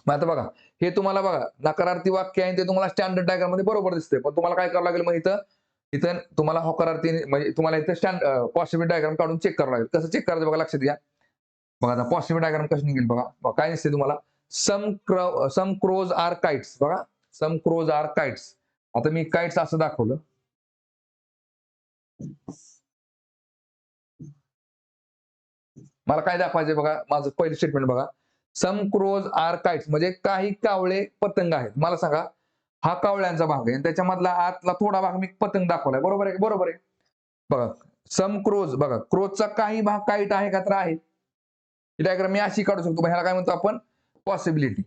मग आता बघा हे तुम्हाला बघा नकारार्थी वाक्य आहे ते तुम्हाला स्टँडर्ड डायग्राम मध्ये बरोबर दिसते, पण तुम्हाला काय करावं लागेल मग इथं तुम्हाला होकारार्थी म्हणजे तुम्हाला इथं पॉसिबिलिटी डायग्राम काढून चेक करावं लागेल. कसं चेक करायचं बघा लक्षात घ्या. बघा आता पॉसिबिलिटी डायग्राम कसं निघेल बघा, काय दिसते तुम्हाला, सम क्रोज आर काइट्स, बघा सम क्रोज आर काइट्स. आता मी काइट्स असं दाखवलं, मला काय दाखवायचंय बघा, माझं पहिलं स्टेटमेंट बघा, सम क्रोज आर काइट्स म्हणजे काही कावळे पतंग आहेत. मला सांगा हा कावळ्यांचा भाग आहे आणि त्याच्यामधला आतला थोडा भाग मी पतंग दाखवलाय, बरोबर आहे, बरोबर आहे. बघा सम क्रोज, बघा क्रोजचा काही भाग काइट आहे का तर आहे. ही डायग्राम मी अशी काढू शकतो, ह्याला काय म्हणतो आपण पॉसिबिलिटी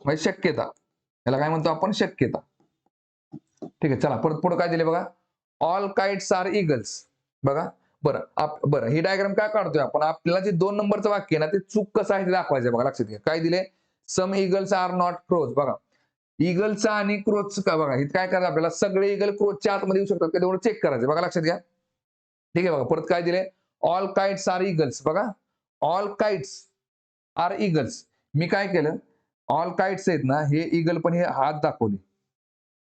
म्हणजे शक्यता, ह्याला काय म्हणतो आपण शक्यता. ठीक आहे, चला परत पुढे काय दिले बघा, ऑल काइट्स आर इगल्स, बघा बरं ही डायग्राम काय काढतोय आपण, आपल्याला जे 2 नंबरचं वाक्य आहे ना ते चूक कसं आहे ते दाखवायचं बघा. लक्षात घ्या काय दिले, सम इगल्स आर नॉट क्रोज, बघा इगलचा आणि क्रोजचं का बघा, हे काय करायचं आपल्याला, सगळे इगल क्रोजच्या आतमध्ये येऊ शकतात का तेवढं चेक करायचं बघा. लक्षात घ्या. ठीक आहे बघा, परत काय दिले, ऑल काइट्स आर इगल्स, बघा ऑल काइट्स आर इगल्स. मी काय केलं, ऑल काइट्स आहेत ना हे इगल पण हे हात दाखवले,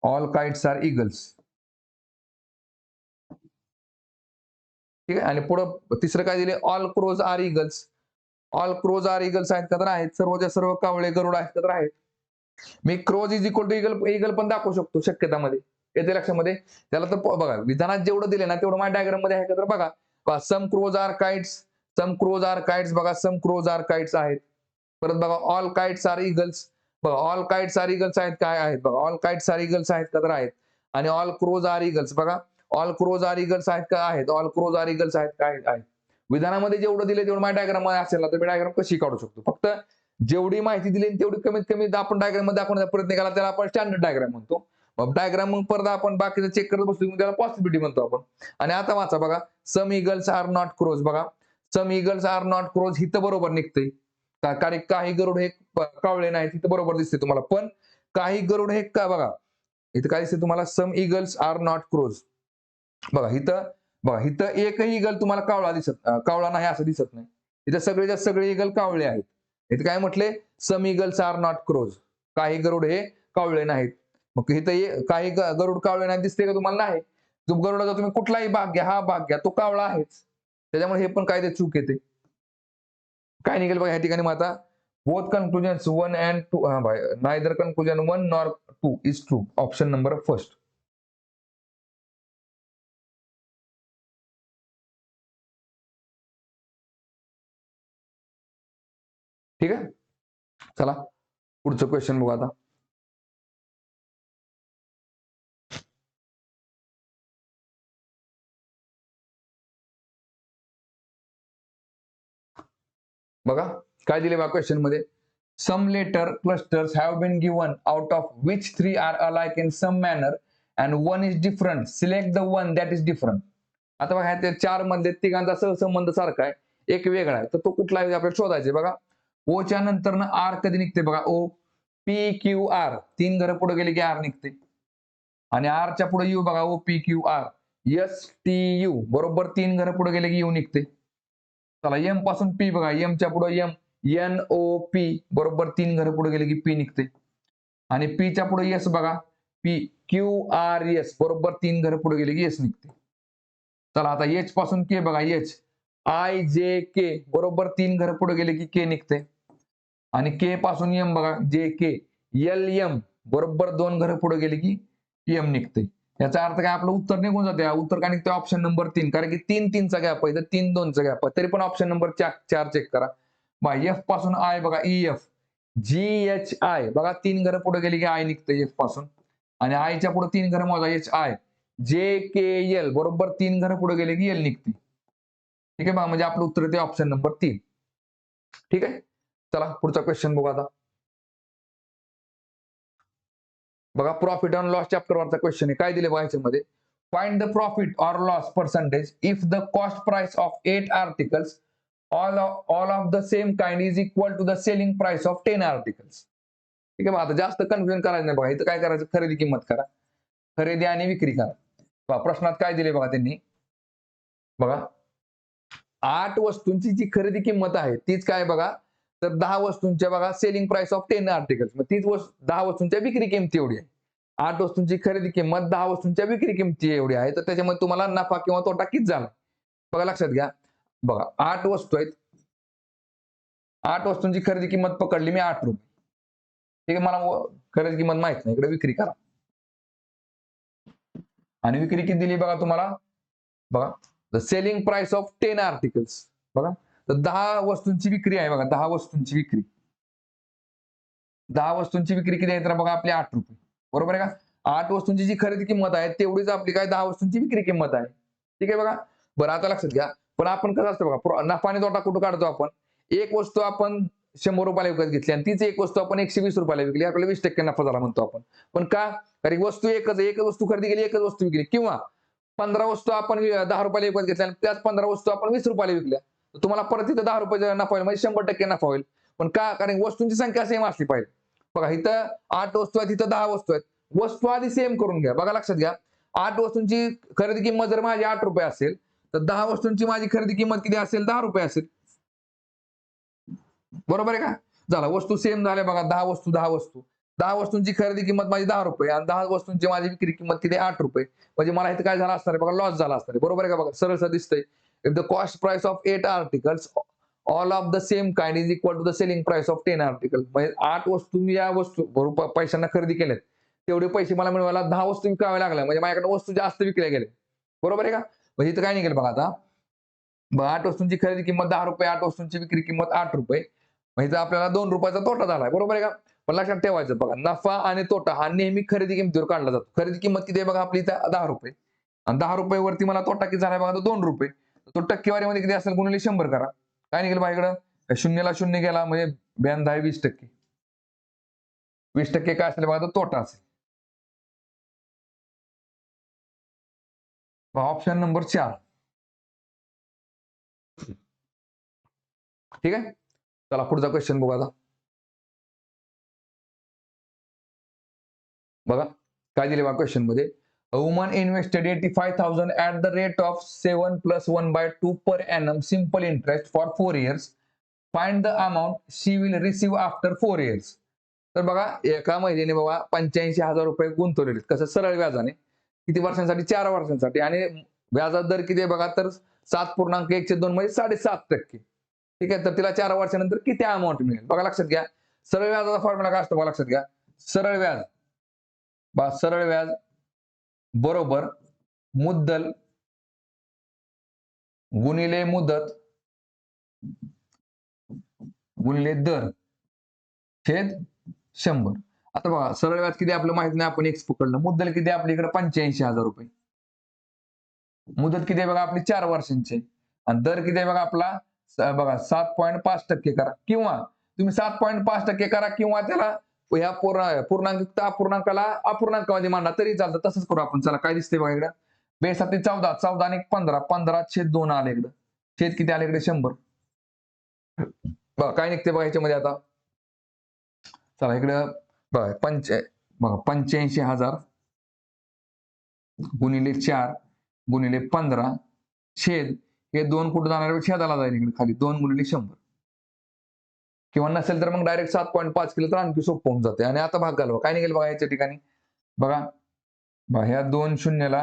ऑल काइट्स आर इगल्स. ठीक आहे, आणि पुढं तिसरं काय दिले, all crows are eagles, all crows are eagles आहेत का तर आहेत, सर्वच्या सर्व कावळे गरुड आहेत का तर आहेत. मी crows is equal to eagle पण दाखवू शकतो शक्यतामध्ये, येते लक्षामध्ये. त्याला तर बघा विधानात जेवढं दिले ना तेवढं माझ्या डायग्राम मध्ये आहे का तर बघा, सम क्रोज आर काइट्स, सम क्रोज आर काइट्स बघा, सम क्रोज आर काइट्स आहेत. परत बघा ऑल काइट्स आर इगल्स, बघा ऑल काइट्स आर इगल्स आहेत काय आहेत बघा, ऑल काइट्स आर इगल्स आहेत का तर आहेत. आणि ऑल क्रोज आर इगल्स बघा, ऑल क्रोज आर इगल्स आहेत का आहेत, ऑल क्रोज आर इगल्स आहेत काय आहेत. विधानामध्ये जेवढं दिले तेवढं माझ्या डायग्राम मध्ये असेल ना तर मी डायग्राम कशी काढू शकतो. फक्त जेवढी माहिती दिली तेवढी कमीत कमी आपण डायग्राम मध्ये दाखवण्याचा प्रयत्न केला त्याला आपण स्टँडर्ड डायग्राम म्हणतो. मग डायग्राम मग परत आपण बाकीचं चेक करत बसतो त्याला पॉसिबिलिटी म्हणतो आपण. आणि आता वाचा बघा, सम इगल्स आर नॉट क्रोज बघा, सम इगल्स आर नॉट क्रोज हिथं बरोबर निघते. कारण काही गरुड हे कावळे नाहीत इथं बरोबर दिसते तुम्हाला. पण काही गरुड हे का बघा इथं काय दिसते तुम्हाला, सम इगल्स आर नॉट क्रोज. बघा इथं एकही इगल तुम्हाला कावळा नाही असं दिसत नाही. इथं सगळे इगल कावळे आहेत. इथे काय म्हटले, सम इगल्स आर नॉट क्रोज, काही गरुड हे कावळे नाहीत. मग इथं काही गरुड कावळे नाही दिसते का तुम्हाला, नाही. तो गरुडाचा तुम्ही कुठलाही भाग घ्या, हा भाग घ्या, तो कावळा आहेच. त्याच्यामुळे हे पण काय ते चूक येते. काय निघेल बघा या ठिकाणी मग आता, बोथ कन्क्लुजन्स 1 and 2 हा भाई neither conclusion 1 nor 2 is true, option number first. ठीक आहे, चला पुढचं क्वेश्चन बघू आता. बघा काय दिले बघा क्वेश्चन मध्ये, some letter clusters have been given out of which 3 are alike in some manner and 1 is different, select the 1 that is different. आता बघा त्या 4 मधले तिघांचा सहसंबंध सारखा आहे, एक वेगळा आहे, तर तो कुठला आहे आपल्याला शोधायचे. बघा ओच्या नंतर ना आर कधी निघते बघा, ओ पी क्यू आर 3 घरं पुढे गेले की आर निघते. आणि आरच्या पुढे यू बघा, O P Q R S T U बरोबर 3 घरं पुढे गेले की यू निघते. चला एम पासून पी बघा, एमच्या पुढे एम एन ओ पी बरोबर 3 घरं पुढे गेले की पी निघते. आणि पीच्या पुढे एस बघा, पी क्यू आर एस बरोबर 3 घरं पुढे गेले की एस निघते. चला आता एच पासून के बघा, एच आय जे के बरोबर 3 घरं पुढे गेले की के निघते. आणि के पासून एम बघा, जे के एल एम बरोबर 2 घरं पुढे गेले की एम निघते. याचा अर्थ काय, आपलं उत्तर निघून जाते. उत्तर काय निघते, ऑप्शन नंबर 3, कारण की 3 चा गॅप आहे, तर 3 चा गॅप आहे, तरी पण ऑप्शन नंबर 4 चेक करा. एफ पासून आय बघा, E F G H I बघा 3 घरं पुढे गेली की आय निघते एफ पासून. आणि आयच्या पुढे 3 घरं मोजा, एच आय जे के एल बरोबर 3 घरं पुढे गेले की एल निघते. ठीक आहे बघा, म्हणजे आपलं उत्तर येते ऑप्शन नंबर 3. ठीक आहे, चला पुढचा क्वेश्चन बघू आता. बघा प्रॉफिट अँड लॉस चॅप्टर वरचा क्वेश्चन आहे. काय दिले बघा याच्यामध्ये, find the profit or loss percentage if the cost price of 8 articles all of the same kind is equal to the selling price of 10 articles. ठीक आहे, आता जास्त कन्फ्युजन करायचं नाही बघा. इथं काय करायचं, खरेदी किंमत करा, खरेदी आणि विक्री करा. बघा प्रश्नात काय दिले बघा त्यांनी, बघा 8 वस्तूंची जी खरेदी किंमत आहे तीच काय बघा, तर 10 वस्तूंच्या बघा सेलिंग प्राइस ऑफ 10 आर्टिकल्स, मग तीच 10 वस्तूंच्या विक्री किंमती एवढी आहे. 8 वस्तूंची खरेदी किंमत 10 वस्तूंच्या विक्री किंमती एवढी आहे, तर त्याच्यामध्ये तुम्हाला नफा किंवा तोटा किती झाला बघा, लक्षात घ्या. बघा 8 वस्तू आहेत, 8 वस्तूंची खरेदी किंमत पकडली मी 8 रुपये. ठीक आहे, मला खरेदी किंमत माहित नाही, इकडे विक्री करा. आणि विक्री किती दिली बघा तुम्हाला, बघा the selling price of 10 articles बघा, तर 10 वस्तूंची विक्री आहे बघा, 10 वस्तूंची विक्री, 10 वस्तूंची विक्री किती आहे तर बघा आपली 8 रुपये, बरोबर आहे का. 8 वस्तूंची जी खरेदी किंमत आहे तेवढीच आपली काय 10 वस्तूंची विक्री किंमत आहे. ठीक आहे बघा. बरं आता लक्षात घ्या, पण आपण कसं असतं बघा, नफा आणि तोटा कुठं काढतो आपण, एक वस्तू आपण 100 रुपयाला विकत घेतली आणि तीच एक वस्तू आपण 120 रुपयाला विकली, आपल्याला 20% नफा झाला म्हणतो आपण. पण का, कारण वस्तू एकच वस्तू खरेदी केली, एकच वस्तू विकली. किंवा 15 वस्तू आपण 10 रुपयाला विकत घेतल्या आणि त्याच 15 वस्तू आपण 20 रुपयाला विकल्या, तर तुम्हाला परत तिथं 10 रुपये नफा होईल, म्हणजे 100% नफा होईल. पण का, कारण वस्तूंची संख्या सेम असली पाहिजे. बघा इथं 8 वस्तू आहेत, इथं 10 वस्तू आहेत, वस्तू आधी सेम करून घ्या. बघा लक्षात घ्या, 8 वस्तूंची खरेदी किंमत जर माझी 8 रुपये असेल, तर 10 वस्तूंची माझी खरेदी किंमत किती असेल, 10 रुपये असेल. बरोबर आहे का. झाला, वस्तू सेम झाल्या बघा, 10 वस्तू 10 वस्तूंची खरेदी किंमत माझी 10 रुपये आणि 10 वस्तूंची माझी विक्री किंमत किती 8 रुपये, म्हणजे मला इथं काय झालं असणार आहे बघा, लॉस झाला असणार आहे. बरोबर आहे का. बघा सरळ दिसतंय, if the cost price of 8 articles all of the same kind is equal to the selling price of 10 article, म्हणजे 8 वस्तू मी या वस्तू बरोबर पैशांना खरेदी केल्यात, तेवढे पैसे मला मिळवायला 10 वस्तू विकाव्या लागल्या, म्हणजे माझ्याकडे वस्तू जास्त विकल्या गेल्या. बरोबर आहे का. म्हणजे इथं काय निघेल बघा आता, 8 वस्तूंची खरेदी किंमत 10 रुपये, 8 वस्तूंची विक्री किंमत 8 रुपये. म्हणजे आपल्याला 2 रुपयाचा तोटा झालाय, बरोबर आहे का? पण लक्षात ठेवायचं बघा, नफा आणि तोटा हा नेहमी खरेदी किमतीवर काढला जातो. खरेदी किंमत किती आहे बघा आपली इथं 10 रुपये. आणि 10 रुपयावरती मला तोटा किती झालाय बघा, 2 रुपये. तो टक्केवारीमध्ये किती असेल गुणिले 100 करा. काय निघेल बघा इकडं, शून्याला शून्य गेला म्हणजे 82 20%. 20% काय असेल बघा, तो तोटा असेल. Option number 4. ठीक आहे, चला पुढचा क्वेश्चन बघू आता. बघा काय दिले बघा क्वेश्चन मध्ये. A woman invested 85,000 at the rate of 7 plus 1 by 2 per annum simple interest for 4 years. Find the amount she will receive after 4 years. तर बघा एका महिलेने बाबा 85,000 रुपये गुंतवलेले, कसं सरळ व्याजाने, किती वर्षांसाठी, 4 वर्षांसाठी. आणि व्याजाचा दर किती आहे बघा, तर 7.1/2 म्हणजे 7.5%. ठीक आहे, तर तिला 4 वर्षानंतर किती अमाऊंट मिळेल बघा. लक्षात घ्या, सरळ व्याजाचा फॉर्म्युला काय असतो बघा, लक्षात घ्या. सरळ व्याज सरळ व्याज बरोबर मुद्दल गुणिले मुदत गुणिले दर छेद 100. आता बघा सरळ व्याज किती आपलं माहित नाही, आपण एक्स पकडलं. मुद्दल किती आपल्या इकडे 85,000 रुपये. मुदत किती आहे बघा आपली 4 वर्षांची. आणि दर किती आहे बघा आपला, बघा 7.5% करा, किंवा तुम्ही 7.5% करा, किंवा त्याला ह्या पूर्णांक अपूर्णांकाला अपूर्णांकामध्ये मांडा तरी चालतं. तसंच करू आपण. चला काय दिसते बघा इकडे, 2 14, 14 आणि 15, 15/2 आले इकडे. छेद किती आले इकडे, 100. बघा काय निघते बघा ह्याच्यामध्ये आता. चला इकडे बघा बघा 85,000 गुणिले 4 गुणिले 15 छेद, हे 2 कुठं जाणार, छेदाला जाईल इकडे खाली, 2 गुणिले 100. किंवा नसेल तर मग डायरेक्ट 7.5 केलं तर आणखी सोपं होऊन जाते. आणि आता भाग घालवा, काय निघेल बघा याच्या ठिकाणी. बघा ह्या 2 शून्याला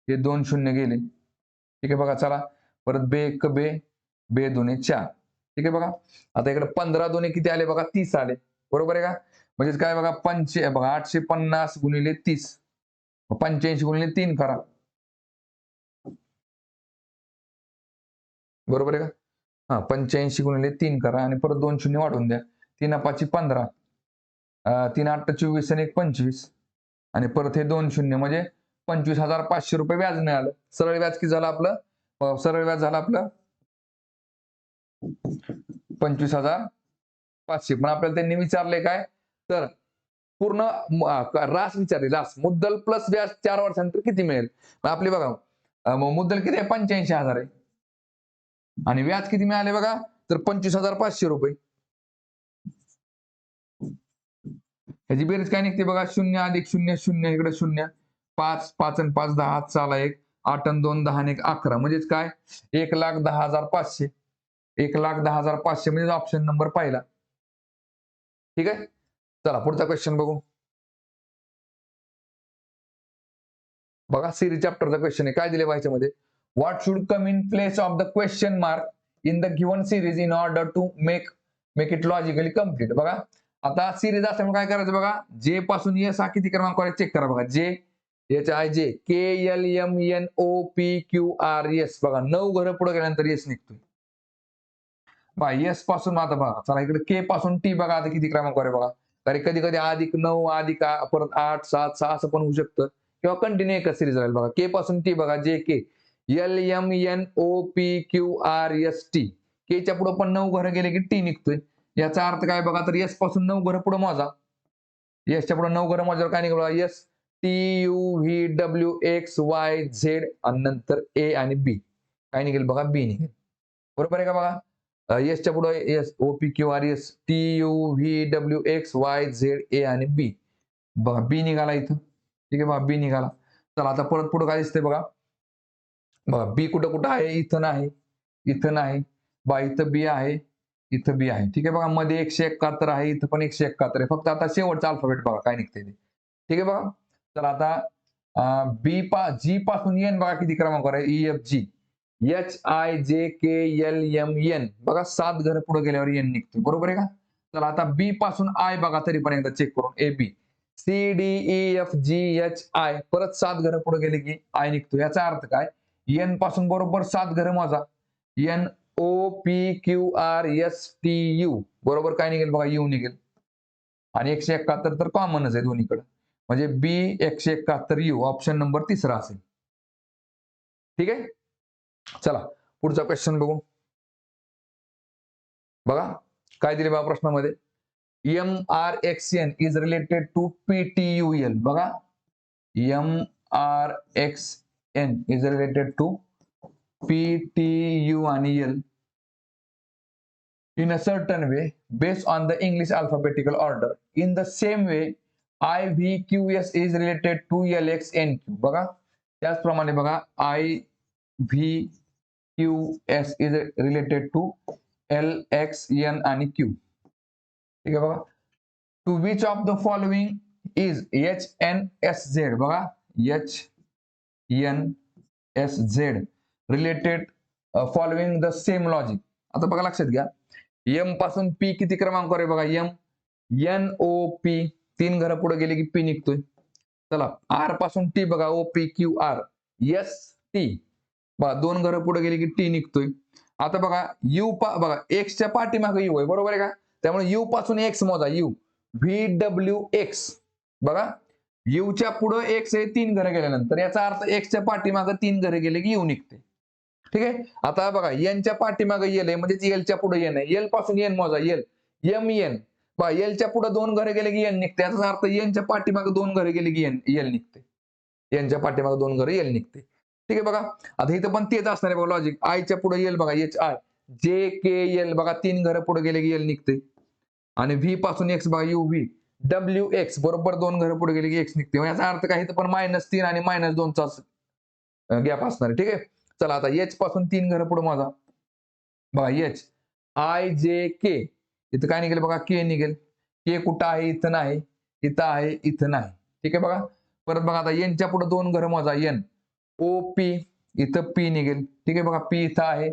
हे 2 शून्य गेले. ठीक आहे बघा, चला परत बे 1 बे, बे 2 4. ठीक आहे बघा, आता इकडे 15 2 किती आले बघा, 30 आले, बरोबर आहे का? म्हणजे काय बघा, बघा 850 गुणिले 30, 85 गुणिले 3 करा, बरोबर आहे का? 85 गुणिले 3 करा आणि परत 2 शून्य वाढवून द्या. 3 5 15, 3 8 24 आणि 1 25, आणि परत हे 2 शून्य म्हणजे 25,500 रुपये व्याज मिळालं. सरळ व्याज किती झालं आपलं, सरळ व्याज झालं आपलं 25,500. पण आपल्याला त्यांनी विचारले काय, तर पूर्ण रास विचारले, रास मुद्दल प्लस व्याज 4 वर्षानंतर किती मिळेल. आपली बघा मुद्दल किती आहे, 85,000 आहे, आणि व्याज किती मिळाले बघा, तर 25,500 रुपये. ह्याची बेरीज काय निघते बघा, 0 अधिक 0 0, इकडे 0, 5 5 आणि 5 10, 7 ला 1, 8 आणि 2 10 आणि 1 11, म्हणजेच काय 1,10,500. 1,10,500 म्हणजे ऑप्शन नंबर पहिला. ठीक आहे, चला पुढचा क्वेश्चन बघू. बघा सिरीज चॅप्टरचा क्वेश्चन आहे. काय दिले ह्याच्यामध्ये, what should come in place of the question mark in the given series in order to make it logically complete. बघा आता सिरीज असल्यामुळे काय करायचं बघा, जे पासून एस हा किती क्रमांक चेक करा बघा. जे HIJ KLMNOPQRS, बघा 9 घरं पुढे गेल्यानंतर एस निघतोय. बघा एस पासून आता बघा, चला इकडे के पासून टी बघा आता किती क्रमांकावर आहे बघा. तरी कधी कधी अधिक 9 अधिक परत 8 7 6 असं पण होऊ शकतं, किंवा कंटिन्यू एकच सिरीज राहील. बघा के पासून टी बघा, JK LMNOPQRST. केच्या पुढे पण 9 घरं गेले की टी निघतोय. याचा अर्थ काय बघा, तर एस पासून 9 घरं पुढे मोजा. एसच्या पुढे 9 घरं मोजल्यावर काय निघालं, एस TUVWXYZ आणि नंतर ए आणि बी. काय निघेल बघा, बी निघेल, बरोबर आहे का? बघा एसच्या पुढे एस OPQRS TUVWXYZ आणि बी, बघा बी निघाला इथं. ठीक आहे बघा, बी निघाला. चला आता परत पुढे काय दिसतंय बघा. बघा बी कुठं कुठं आहे, इथं नाही, इथं नाही बा, इथं बी आहे, इथं बी आहे. ठीक आहे बघा, मध्ये 171 आहे, इथं पण 171 आहे. फक्त आता शेवटचा अल्फाबेट बघा काय निघते ते. ठीक आहे बघा, चला आता जी पासून एन बघा किती क्रमांकावर आहे, EFG HIJKLMN, बघा 7 घरं पुढे गेल्यावर एन निघतो, बरोबर आहे का? चला आता बी पासून आय बघा तरी पण एकदा चेक करून, AB CDEFGHI, परत 7 घरं पुढे गेले की आय निघतो. याचा अर्थ काय, एन पासून बरोबर 7 घरं मोजा. N O P Q R S T U, बरोबर काय निघेल बघा, यू निघेल. आणि 171 तर कॉमनच आहे दोन्हीकडे, म्हणजे बी 171 यू ऑप्शन नंबर तिसरा असेल. ठीक आहे. चला पुढचा क्वेश्चन बघू. बघा काय दिले बघा प्रश्नामध्ये, MRXN is related to PTUL. बघा MRXN is related to PTU आणि L in a certain way based on the English alphabetical order. In the same way, IVQS is related to LXNQ. बघा त्याचप्रमाणे बघा IVQS is related to LXN आणि Q. ठीक आहे बघा. To which of the following is HNSZ? बघा HNSZ related following the same logic. आता बघा लक्षात घ्या, M पासून P किती क्रमांक आहे बघा, M NOP 3 घरं पुढे गेले की P निघतोय. चला R पासून T बघा OPQR ST बघा 2 घरं पुढे गेले की T निघतोय. आता बघा U बघा X च्या पाठीमागे U आहे, बरोबर आहे का, त्यामुळे U पासून X मोजा, U VWX. बघा U च्या पुढे X आहे 3 घरं गेल्यानंतर, याचा अर्थ X च्या पाठीमागे 3 घरं गेले की U निघते. ठीक आहे. आता बघा N च्या पाठीमागे L आहे, म्हणजे L च्या पुढे N आहे, L पासून N मोजा, L MN बघा L च्या पुढे 2 घरं गेले की N निघते, याचा अर्थ N च्या पाठीमागे 2 घरं गेले की L निघते, N च्या पाठीमागे 2 घरं L निघते. ठीक आहे. बघा आता इथं पण तेच असणार आहे बघा लॉजिक, I च्या पुढे L बघा HI JKL बघा 3 घरं पुढे गेले की L निघते, आणि V पासून X बघा UV WX बरोबर 2 घरं पुढे गेले की X निघते, याचा अर्थ काय, इथं पण -3 आणि -2 चा गॅप असणार आहे. ठीक आहे. चला आता H पासून 3 घरं पुढे मोजा, बघा H IJK इथं काय निघेल बघा, K निघेल. K कुठं आहे, इथं नाही, इथं आहे, इथं नाही. ठीक आहे. बघा परत बघा आता N च्या पुढे 2 घरं मोजा, N OP इथं P निघेल. ठीक आहे. बघा P इथं आहे,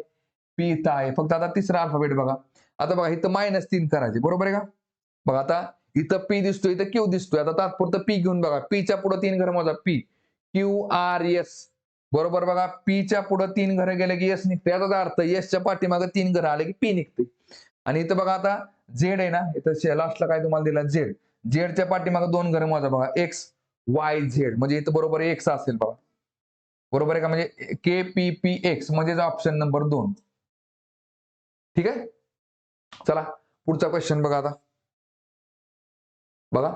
P इथं आहे, फक्त आता तिसरा अल्फाबेट बघा. आता बघा इथं -3 करायचे, बरोबर आहे का. बघा आता इथं P दिसतोय, इथं Q दिसतोय, आता तात्पुरतं P घेऊन बघा, P च्या पुढे 3 घरं मोजा, P QRS बरोबर. बघा P च्या पुढे 3 घरं गेले की S निघते, याचा अर्थ S च्या पाठीमागे 3 घरं आले की P निघते. आणि इथं बघा आता Z आहे ना, इथं लास्टला काय तुम्हाला दिला Z, Z च्या पाठीमागे 2 घरं मोजा, बघा XYZ म्हणजे इथं बरोबर X असेल बघा, बरोबर आहे का, म्हणजे KPPX म्हणजे ऑप्शन नंबर 2. ठीक आहे. चला पुढचा क्वेश्चन बघा. आता बघा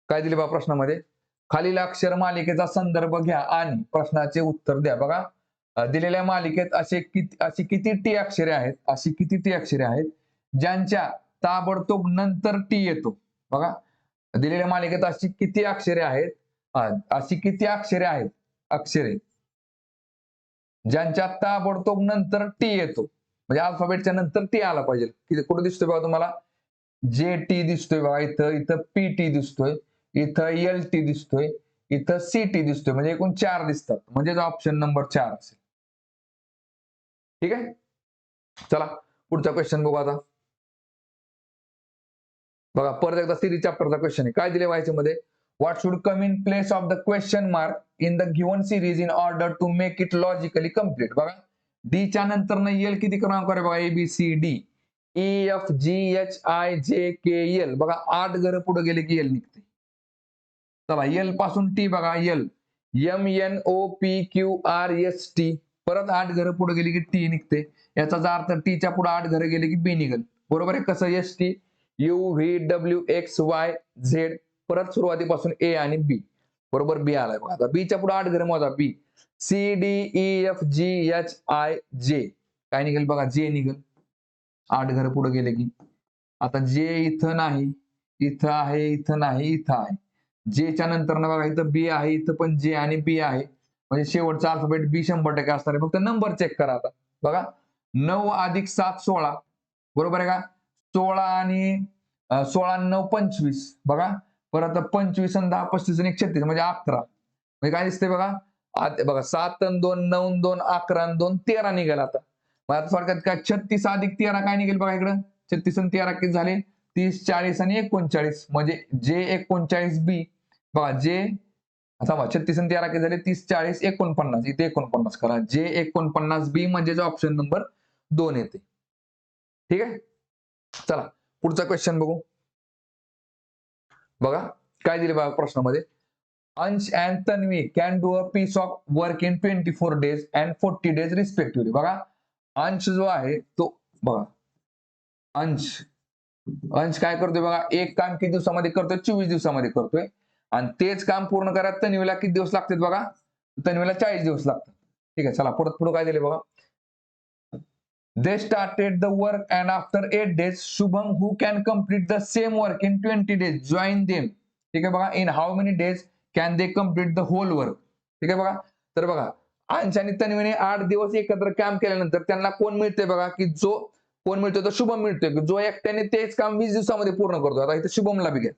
काय दिले बघा प्रश्नामध्ये, खालील अक्षर मालिकेचा संदर्भ घ्या आणि प्रश्नाचे उत्तर द्या. बघा दिलेल्या मालिकेत अशी किती टी अक्षरे आहेत, अशी किती टी अक्षरे आहेत ज्यांच्या ताबडतोब नंतर टी येतो. बघा दिलेल्या मालिकेत अशी किती अक्षरे आहेत, अशी किती अक्षरे आहेत, अक्षरे ज्यांच्या ताबडतोब नंतर टी येतो, म्हणजे अल्फाबेटच्या नंतर टी आला पाहिजे. कुठे दिसतोय बघा तुम्हाला, JT दिसतोय बघा, इथं PT दिसतोय, इथं LT दिसतोय, इथं CT दिसतोय, म्हणजे एकूण 4 दिसतात, म्हणजे ऑप्शन नंबर 4 असेल. ठीक आहे. चला पुढचा क्वेश्चन बघू. आता बघा परत एकदा सिरीज चॅप्टरचा क्वेश्चन आहे. काय दिले व्हायच्यामध्ये, what should come in place of the question mark in the given series in order to make it logically complete. बघा D च्या नंतर L किती क्रमांक आहे बघा, ABCD EFGHIJKL बघा 8 घरं पुढे गेले की L निघते. चला L पासून T बघा, L MNOPQRST परत 8 घरं पुढे गेली की T निघते, याचा अर्थ T च्या पुढे 8 घरं गेली की B निघेल, बरोबर आहे. कसं ST UVWXYZ परत सुरुवातीपासून A आणि B, बरोबर B आलाय बघा. आता B च्या पुढे 8 घरं मोजा, B CDEFGHIJ काय निघेल बघा, J निघेल, 8 घरं पुढे गेले की. आता J इथं नाही, इथं आहे, इथं नाही, इथं आहे. J च्या नंतर ना बघा इथं B आहे, इथं पण J आणि B आहे, म्हणजे शेवटचा अल्फाबेट B 100% असणार आहे. फक्त नंबर चेक करा. आता बघा 9 अधिक 7 16 बरोबर आहे का, 16 आणि 16 9 25 बघा, परत 25 आणि 10 35 आणि 1 36 म्हणजे 11, म्हणजे काय दिसतंय बघा, बघा 7 आणि 2 9 आणि 2 11 आणि 2 13 निघेल. आता थोडक्यात काय 36 अधिक 13 काय निघेल बघा, इकडं 36 आणि 13 किती झाले, 30 40 आणि 39 म्हणजे J 39B बघा, J थांबा 36 आणि 13 किती झाले 30 40 49 इथे 49 करा जे 49 बी म्हणजे ऑप्शन नंबर 2 येते. ठीक आहे. चला पुढचा क्वेश्चन बघू. बघा काय दिले बघा प्रश्नामध्ये. Ansh and Tanvi can do a piece of work in 24 days and 40 days respectively. बघा अंश जो आहे तो बघा अंश अंश काय करतोय बघा एक काम किती दिवसामध्ये करतोय 24 दिवसामध्ये करतोय आणि तेच काम पूर्ण करायला तन्वीला किती दिवस लागतात बघा तन्वीला 40 दिवस लागतात. ठीक आहे चला पुढे काय दिले बघा. They started the work and after 8 days, Shubham, who can complete the same work in 20 days, join them. ठीक आहे बघा. In how many days can they complete the whole work? ठीक आहे बघा. तर बघा अंश आणि तन्वीने 8 दिवस एकत्र काम केल्यानंतर त्यांना कोण मिळते बघा की जो कोण मिळतोय तर शुभम मिळतोय जो एकट्याने तेच काम 20 दिवसामध्ये पूर्ण करतो. आता इथे शुभमला बी घ्या.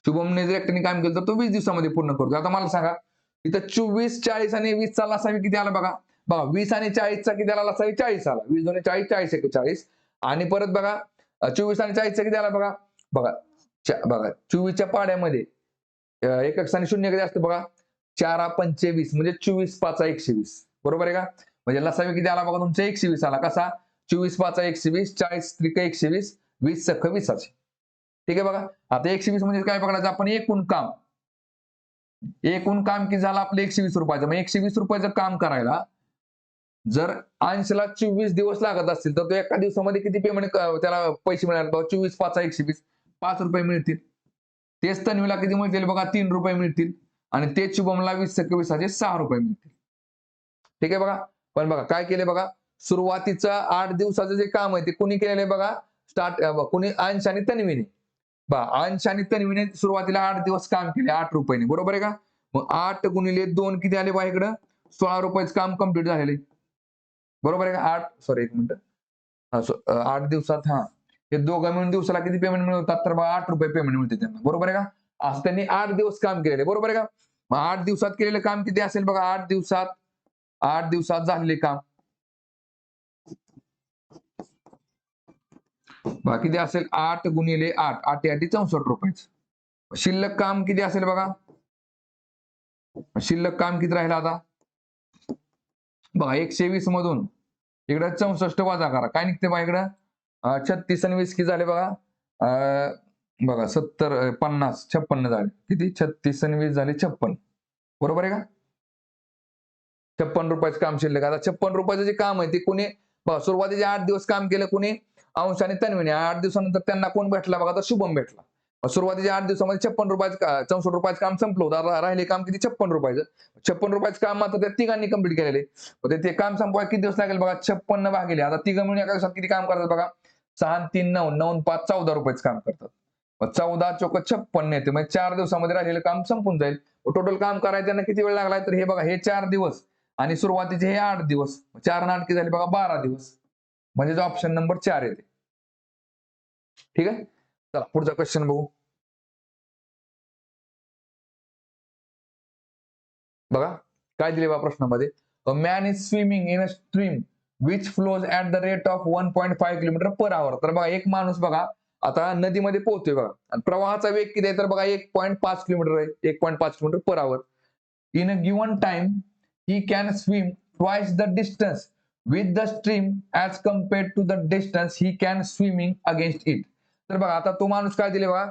शुभमने जर एकट्याने काम केलं तर तो 20 दिवसामध्ये पूर्ण करतो. आता मला सांगा इथं 24 40 आणि 20 चा लसावी किती आला बघा. बघा 20 आणि 40 चा किती आला लसावी 40 आला. 20 दोन्ही 40 40 एके 40 आणि परत बघा 24 आणि 40 चा किती आला बघा. बघा 24 च्या पाड्यामध्ये एक आणि शून्य किती असतं बघा 4 5 20 म्हणजे 24 5 120 बरोबर आहे का. म्हणजे लसावी किती आला बघा तुमचा 120 आला. कसा 24 5 120 40 त्रिक 120 20 सख 20. ठीक आहे बघा. आता 120 म्हणजे काय बघायचं आपण एकूण काम किती झालं आपलं 120 रुपयाचं. मग 120 रुपयाचं काम करायला जर अंशला 24 दिवस लागत असतील तर तो एका दिवसामध्ये किती पेमेंट त्याला पैसे मिळाले बघा 24 5 120 5 रुपये मिळतील. तेच तन्वीला किती मिळतील बघा 3 रुपये मिळतील आणि तेच शुभमला 20 × 20 6 रुपये मिळतील. ठीक आहे बघा. पण बघा काय केले बघा सुरुवातीचं 8 दिवसाचं जे काम आहे ते कुणी केलेलं आहे बघा कुणी अंश आणि तन्वीने. अंश आणि तन्वीने सुरुवातीला 8 दिवस काम केले 8 रुपयाने बरोबर आहे का. मग 8 गुणिले 2 किती आले बघा इकडं 16 रुपयाचं काम कम्प्लीट झालेले बरोबर आहे का. एक मिनिट 8 दिवसात हे दोघं मिळून दिवसाला किती पेमेंट मिळवतात तर बघा 8 रुपये पेमेंट मिळते त्यांना बरोबर आहे का. असं त्यांनी 8 दिवस काम केलेले बरोबर आहे का. मग 8 दिवसात केलेलं काम किती असेल बघा 8 दिवसात झालेले काम किती असेल 8 गुणिले 8 8 8 64 रुपयाचं. शिल्लक काम किती असेल बघा. शिल्लक काम किती राहिलं आता बघा 120 मधून इकडे 64 वजा करा काय निघते बघा इकडं 36 आणि 20 किती झाले बघा बघा 70 50 56 झाले किती 36 आणि 20 झाले 56 बरोबर आहे का. 56 रुपयाचं काम शिल्लक. आता 56 रुपयाचं जे काम आहे ते कोणी सुरुवातीचे 8 दिवस काम केलं कोणी अंश आणि तन्वीने. 8 दिवसानंतर त्यांना कोण भेटला बघा तर शुभम भेटला. सुरुवातीच्या 8 दिवसामध्ये 56 रुपयाचं 64 रुपयाचं काम संपलं होतं. राहिले काम किती 56 रुपयाचं. 56 रुपयाचं काम मात्र त्या तिघांनी कंप्लीट केलेले. ते काम संपवायला किती दिवस लागेल बघा 56 भागिले. आता तिघं मिळून एका दिवसात किती काम करतात बघा 6 3 9 9 5 14 रुपयाचं काम करतात. 14 चोक 56 येते म्हणजे 4 दिवसामध्ये राहिलेलं काम संपून जाईल. टोटल काम करायला त्यांना किती वेळ लागलाय तर हे बघा हे 4 दिवस आणि सुरुवातीचे हे 8 दिवस 4 आणि 8 किती झाले बघा 12 दिवस म्हणजे ऑप्शन नंबर 4 येते. ठीक आहे. चला पुढचा क्वेश्चन बघू. बघा काय दिले बा प्रश्नामध्ये. A man is swimming in a stream which flows at the rate of 1.5 kilometre per आवर. तर बघा एक माणूस बघा आता नदीमध्ये पोहतोय बघा आणि प्रवाहाचा वेग किती आहे तर बघा 1.5 किलोमीटर आहे 1.5 kilometre per hour. In a given time he can swim twice the distance with the stream as compared to the distance he can swimming against it. तर बघा आता तो माणूस काय दिले बघा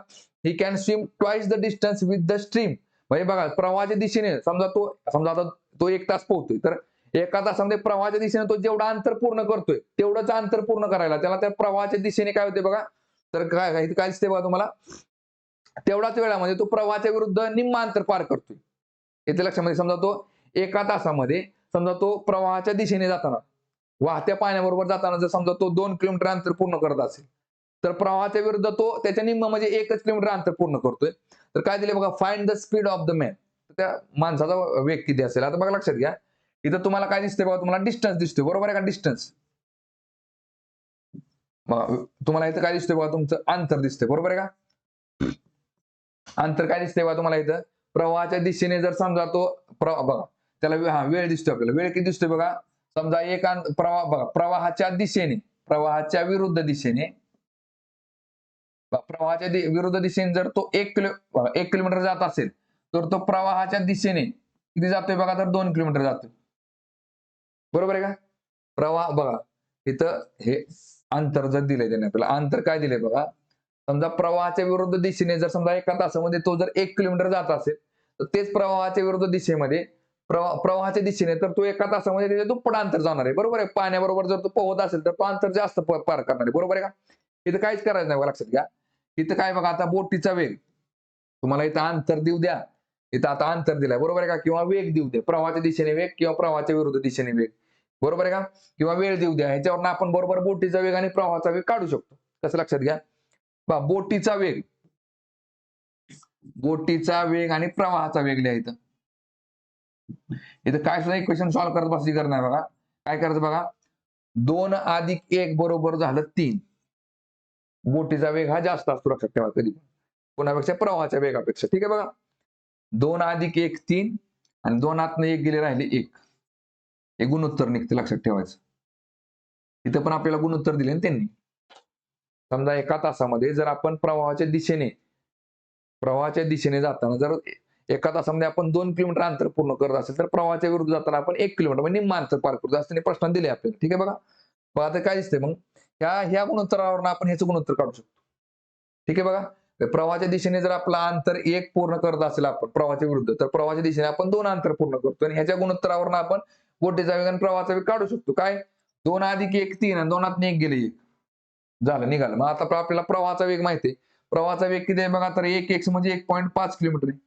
he can swim twice the distance with the stream. म्हणजे बघा प्रवाहाच्या दिशेने समजा आता तो 1 तास पोहतोय तर एका तासामध्ये प्रवाहाच्या दिशेने तो जेवढं अंतर पूर्ण करतोय तेवढंच अंतर पूर्ण करायला त्याला त्या प्रवाहाच्या दिशेने काय होते बघा तर काय दिसते बघा तुम्हाला तेवढाच वेळामध्ये तो प्रवाहाच्या विरुद्ध निम्म अंतर पार करतोय. येथे लक्षामध्ये समजा तो एका तासामध्ये समजा तो प्रवाहाच्या दिशेने जाताना वाहत्या पाण्याबरोबर जाताना जर समजा तो 2 किलोमीटर अंतर पूर्ण करत असेल तर प्रवाहाच्या विरुद्ध तो त्याच्या निम्म म्हणजे 1 किलोमीटर अंतर पूर्ण करतोय. तर काय दिले बघा find the speed of the man. त्या माणसाचा वेग किती असेल. आता बघा लक्षात घ्या इथं तुम्हाला काय दिसतंय बघा तुम्हाला डिस्टन्स दिसतोय बरोबर आहे का. डिस्टन्स तुम्हाला इथं काय दिसतंय बघा तुमचं अंतर दिसतंय बरोबर आहे का. अंतर काय दिसतंय बघा तुम्हाला इथं प्रवाहाच्या दिशेने जर समजा तो बघा त्याला वेळ दिसतोय आपल्याला वेळ किती दिसतोय बघा समजा एक प्रवाहाच्या दिशेने प्रवाहाच्या विरुद्ध दिशेने प्रवाहाच्या विरुद्ध दिशेने जर तो 1 किलोमीटर जात असेल तर तो प्रवाहाच्या दिशेने किती जातोय बघा, तर 2 किलोमीटर जातोय. बरोबर आहे का? प्रवाह बघा इथं हे अंतर जर दिलंय त्याने आपल्याला, अंतर काय दिलंय बघा, समजा प्रवाहाच्या विरुद्ध दिशेने जर समजा एका तासामध्ये तो जर 1 किलोमीटर जात असेल तर तेच प्रवाहाच्या विरुद्ध दिशेमध्ये प्रवाहाच्या दिशेने तर तो एका तासामध्ये त्याच्या दुप्पट अंतर जाणार आहे. बरोबर आहे. पाण्याबरोबर जर तो पोहत असेल तर तो अंतर जास्त पार करणार आहे. बरोबर आहे का? इथं काहीच करायचं नाही बघा, लक्षात घ्या. इथं काय बघा, आता बोटीचा वेग तुम्हाला इथं अंतर देऊ द्या, इथं आता अंतर दिलाय. बरोबर आहे का? किंवा वेग देऊ द्या, प्रवाहाच्या दिशेने वेग किंवा प्रवाहाच्या विरुद्ध दिशेने वेग. बरोबर आहे का? किंवा वेळ देऊ द्या, ह्याच्यावरून आपण बरोबर बोटीचा वेग आणि प्रवाहाचा वेग काढू शकतो. कसं लक्षात घ्या, बोटीचा वेग, बोटीचा वेग आणि प्रवाहाचा वेग लिहा इथं. इथं काय सुद्धा इक्वेशन सॉल्व्ह करत बसायची गरज नाही बघा. काय करायचं बघा, 2 + 1 बरोबर झालं 3. बोटीचा वेग हा जास्त असतो, लक्षात ठेवा, कधी कोणापेक्षा, प्रवाहाच्या वेगापेक्षा. ठीक आहे बघा, 2 + 1 3 आणि 2 आतनं 1 गेले, राहिले 1. हे गुणोत्तर निघते, लक्षात ठेवायचं. इथं पण आपल्याला गुणोत्तर दिले ना त्यांनी. समजा एका तासामध्ये जर आपण प्रवाहाच्या दिशेने जाताना जर एका तासामध्ये आपण 2 किलोमीटर अंतर पूर्ण करत असेल तर प्रवाहाच्या विरुद्ध जाताना आपण 1 किलोमीटर म्हणजे निम्म अंतर पार करतो, असं त्यांनी प्रश्न दिले आपल्याला. ठीक आहे बघा. बघा आता काय दिसतंय मग, ह्या गुणोत्तरावरून आपण ह्याचं गुणोत्तर काढू शकतो. ठीक आहे बघा. प्रवाहाच्या दिशेने जर आपला अंतर 1 पूर्ण करत असेल आपण प्रवाहाच्या विरुद्ध, तर प्रवाहाच्या दिशेने आपण 2 अंतर पूर्ण करतो आणि ह्याच्या गुणोत्तरावरून आपण बोटीचा वेग आणि प्रवाहाचा वेग काढू शकतो. काय, 2 + 1 3 आणि 2 आतनं 1 गेले 1. झालं, निघालं. मग आता आपल्याला प्रवाहाचा वेग माहिती आहे. प्रवाहाचा वेग किती आहे बघा, तर 1x म्हणजे 1.5 किलोमीटर आहे.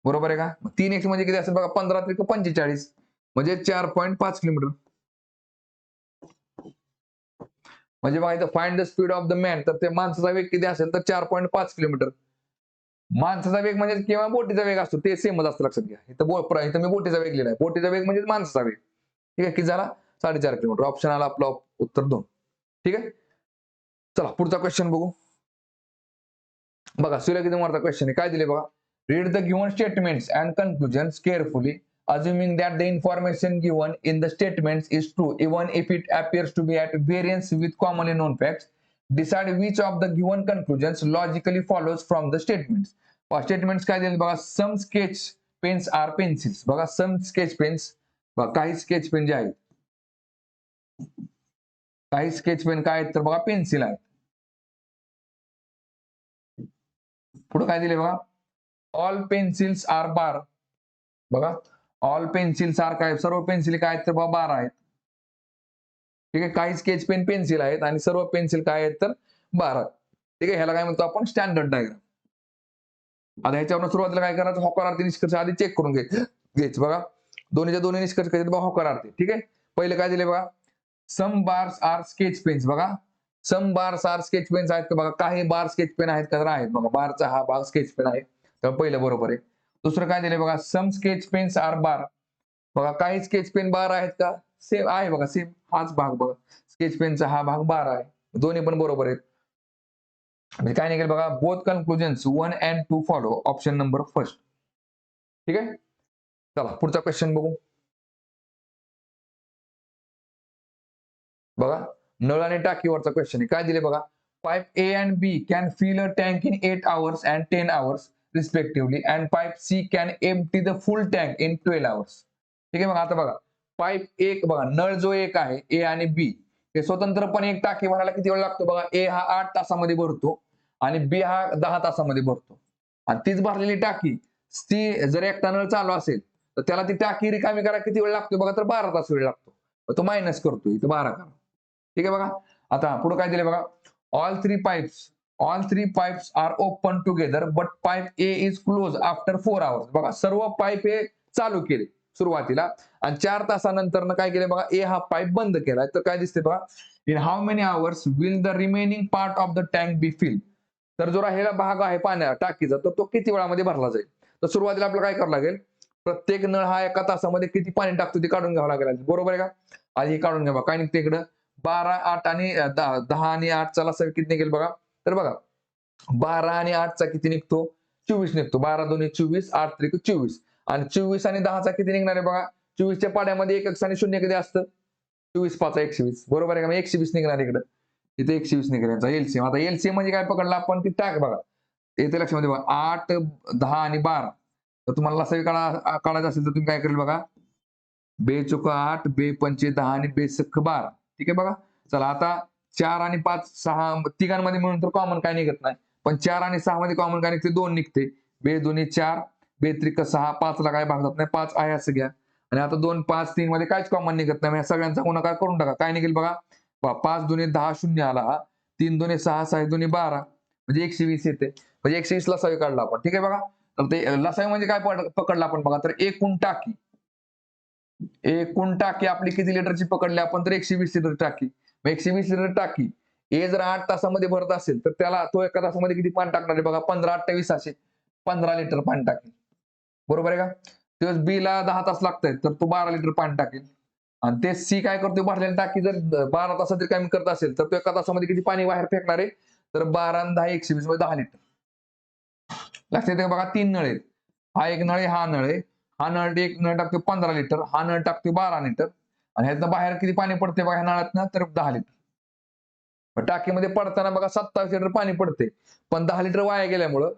बरोबर आहे का? 3x म्हणजे किती असेल बघा, 15 × 45 म्हणजे 4.5 किलोमीटर. म्हणजे बघा इथं find the speed of the man, तर ते माणसाचा वेग किती असेल तर 4.5 किलोमीटर. माणसाचा वेग म्हणजे किंवा बोटीचा वेग असतो ते सेमच असतं, लक्षात घ्या. इथं मी बोटीचा वेग लिहिलाय. बोटीचा वेग म्हणजे माणसाचा वेग. ठीक आहे, किती झाला, 4.5 किलोमीटर. ऑप्शन आला आपला उत्तर 2. ठीक आहे. चला पुढचा क्वेश्चन बघू. बघा सुलभ मारता क्वेश्चन आहे, काय दिले बघा, read the given statements and conclusions carefully assuming that the information given in the statements is true even if it appears to be at variance with commonly known facts. Decide which of the given conclusions logically follows from the statements. Statements काय दिले बघा, सम स्केच पेन्स आर पेन्सिल्स. बघा सम स्केच पेन्स, काही स्केच पेन जे आहेत, काही स्केच पेन काय आहेत तर बघा पेन्सिल आहेत. पुढे काय दिले बघा, ऑल पेन्सिल्स आर बार. बघा ऑल पेन्सिल्स आर काय, सर्व पेन्सिल काय आहेत तर बघा 12 आहेत. ठीक आहे, काही स्केच पेन पेन्सिल आहेत आणि सर्व पेन्सिल काय आहेत तर 12. ठीक आहे, ह्याला काय म्हणतो आपण, स्टँडर्ड डायग्राम. आता ह्याच्यावरून सुरुवातीला काय करायचं, होकारार्थी निष्कर्ष आधी चेक करून घ्यायचं. बघा दोन्हीच्या दोन्ही निष्कर्ष काय बघा, होकारार्थी. ठीक आहे, पहिले काय दिले बघा, सम बार्स आर स्केच पेन्स. बघा सम बार्स आर स्केच पेन्स आहेत का, बघा काही बार स्केच पेन आहेत का, तर आहेत. बघा बारचा हा भाग स्केच पेन आहे, तर पहिलं बरोबर आहे. दुसरं काय दिले बघा, सम स्केच पेन्स आर बार. बघा काही स्केच पेन बार आहेत का, सेम आहे. बघा सेम हाच भाग, बघा स्केच पेनचा हा भाग 12 आहे. दोन्ही पण बरोबर आहेत. म्हणजे काय निघेल बघा, both conclusions 1 and 2 follow, option number first. ठीक आहे. चला पुढचा क्वेश्चन बघू. बघा नळ आणि टाकीवरचा क्वेश्चन आहे, काय दिले बघा, pipe A and B can fill a tank in 8 hours and 10 hours respectively and pipe C can empty the full tank in 12 hours. ठीक आहे, मग आता बघा पाईप एक, बघा नळ जो एक आहे A आणि B, हे स्वतंत्रपणे एक टाकी भरायला किती वेळ लागतो बघा, A हा 8 तासामध्ये भरतो आणि B हा 10 तासामध्ये भरतो. आणि तीच भरलेली टाकी ती जर एकटा नळ चालू असेल तर त्याला ती टाकी रिकामी करायला किती वेळ लागतो बघा, तर 12 तास वेळ लागतो. तो मायनस करतो इथं 12 करा. ठीक आहे बघा. आता पुढे काय दिले बघा, all three pipes are open together but pipe A is close after 4 hours. बघा सर्व पाईप हे चालू केले सुरुवातीला आणि 4 तासानंतर काय केले बघा, ए हा पाईप बंद केलाय. तर काय दिसते बघा, in how many hours will the remaining part of the tank be fill. तर जो राहिलेला भाग आहे पाण्या टाकीचा, तर तो किती वेळामध्ये भरला जाईल. तर सुरुवातीला आपल्याला काय करावं लागेल, प्रत्येक नळ हा एका तासामध्ये किती पाणी टाकतो ते काढून घ्यावं लागेल. बरोबर आहे का, आधी हे काढून घ्या. काय निघते इकडं, 12 8 आणि 10 आणि 8 चा लसावी किती निघेल बघा, तर बघा 12 आणि 8 चा किती निघतो, 24 निघतो. 12 2 24, 8 3 24 आणि 24 आणि 10 चा किती निघणार आहे बघा, 24 च्या पाड्यामध्ये 1 आणि 0 कधी असतं, 24 5 120. बरोबर आहे का, मग 120 निघणार इकडं. इथे 120 निघेल यांचा एलसीएम. आता एलसीएम म्हणजे काय पकडला आपण ती टाक बघा. येते लक्षामध्ये बघा 8, 10 आणि 12. तर तुम्हाला लसावी काढायचं असेल तर तुम्ही काय करेल बघा. बे चोक 8, बे पंचे 10 आणि बे सख 12. ठीक आहे बघा. चला आता 4 आणि 5, 6 तिघांमध्ये मिळून तर कॉमन काय निघत नाही. पण 4 आणि 6 मध्ये कॉमन काय निघते 2 निघते. बे दोन्ही 4, बे त्रिक 6, 5 ला काय भाग जात नाही 5 आहे असं घ्या. आणि आता 2, 5, 3 मध्ये काहीच कॉमन निघत नाही. सगळ्यांचा गुणाकार करून टाका. काय निघेल बघा. 5 दुने 10 शून्य आला. 3 दुने 6, 6 दुने 12 म्हणजे 120 येते. म्हणजे 120 लसावी काढला आपण. ठीक आहे बघा. तर ते लसावी म्हणजे काय पकडला आपण बघा. तर एकूण टाकी. एकूण टाकी आपली किती लिटरची पकडली आपण तर 120 लिटर टाकी. मग 120 लिटर टाकी हे जर 8 तासामध्ये भरत असेल तर त्याला तो एका तासामध्ये किती पाणी टाकणार आहे बघा. 15, 28 असे 15 लिटर पाणी टाकेल. बरोबर आहे का. तेव्हा बी ला 10 तास लागतायत तर तो 12 लिटर पाणी टाकेल. आणि ते सी काय करतो भरलेली टाकी जर 12 तासात काम करत असेल तर तो एका तासामध्ये किती पाणी बाहेर फेकणार आहे तर 12 आणि 10 120 मध्ये 10 लिटर. लक्षात येते बघा. 3 नळ आहेत. हा एक नळ आहे, हा नळ आहे. हा नळ एक नळ टाकतो 15 लिटर, हा नळ टाकतो 12 लिटर. आणि ह्यातनं बाहेर किती पाणी पडते बघा ह्या नळातनं तर 10 लिटर. टाकीमध्ये पडताना बघा 27 लिटर पाणी पडते. पण 10 लिटर वाया गेल्यामुळं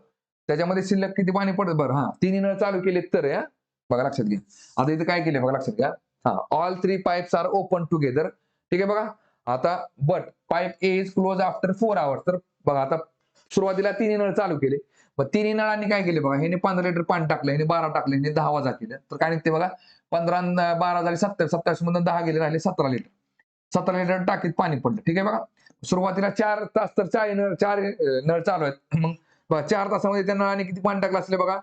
त्याच्यामध्ये शिल्लक किती पाणी पडत बरं. हा तिन्ही नळ चालू केले तर या बघा लक्षात घ्या. आता इथे काय केले बघा लक्षात घ्या. हा all 3 pipes are open together. ठीक आहे बघा. आता but pipe A is close after 4 hours. तर बघा आता सुरुवातीला तिन्ही नळ चालू केले. मग तिन्ही नळांनी काय केले बघा. ह्याने 15 लिटर पाणी टाकलं, ह्याने 12 टाकले, ह्याने 10 वजा केलं. तर काय निघते बघा. 15 12 झाले 27, 27 मधून 10 गेले राहिले 17 लिटर. 17 लिटर टाकीत पाणी पडलं. ठीक आहे बघा. सुरुवातीला 4 तास तर 4 नळ चालू आहेत. मग 4 तासामध्ये त्या नळाने किती पाणी टाकलं असले बघा.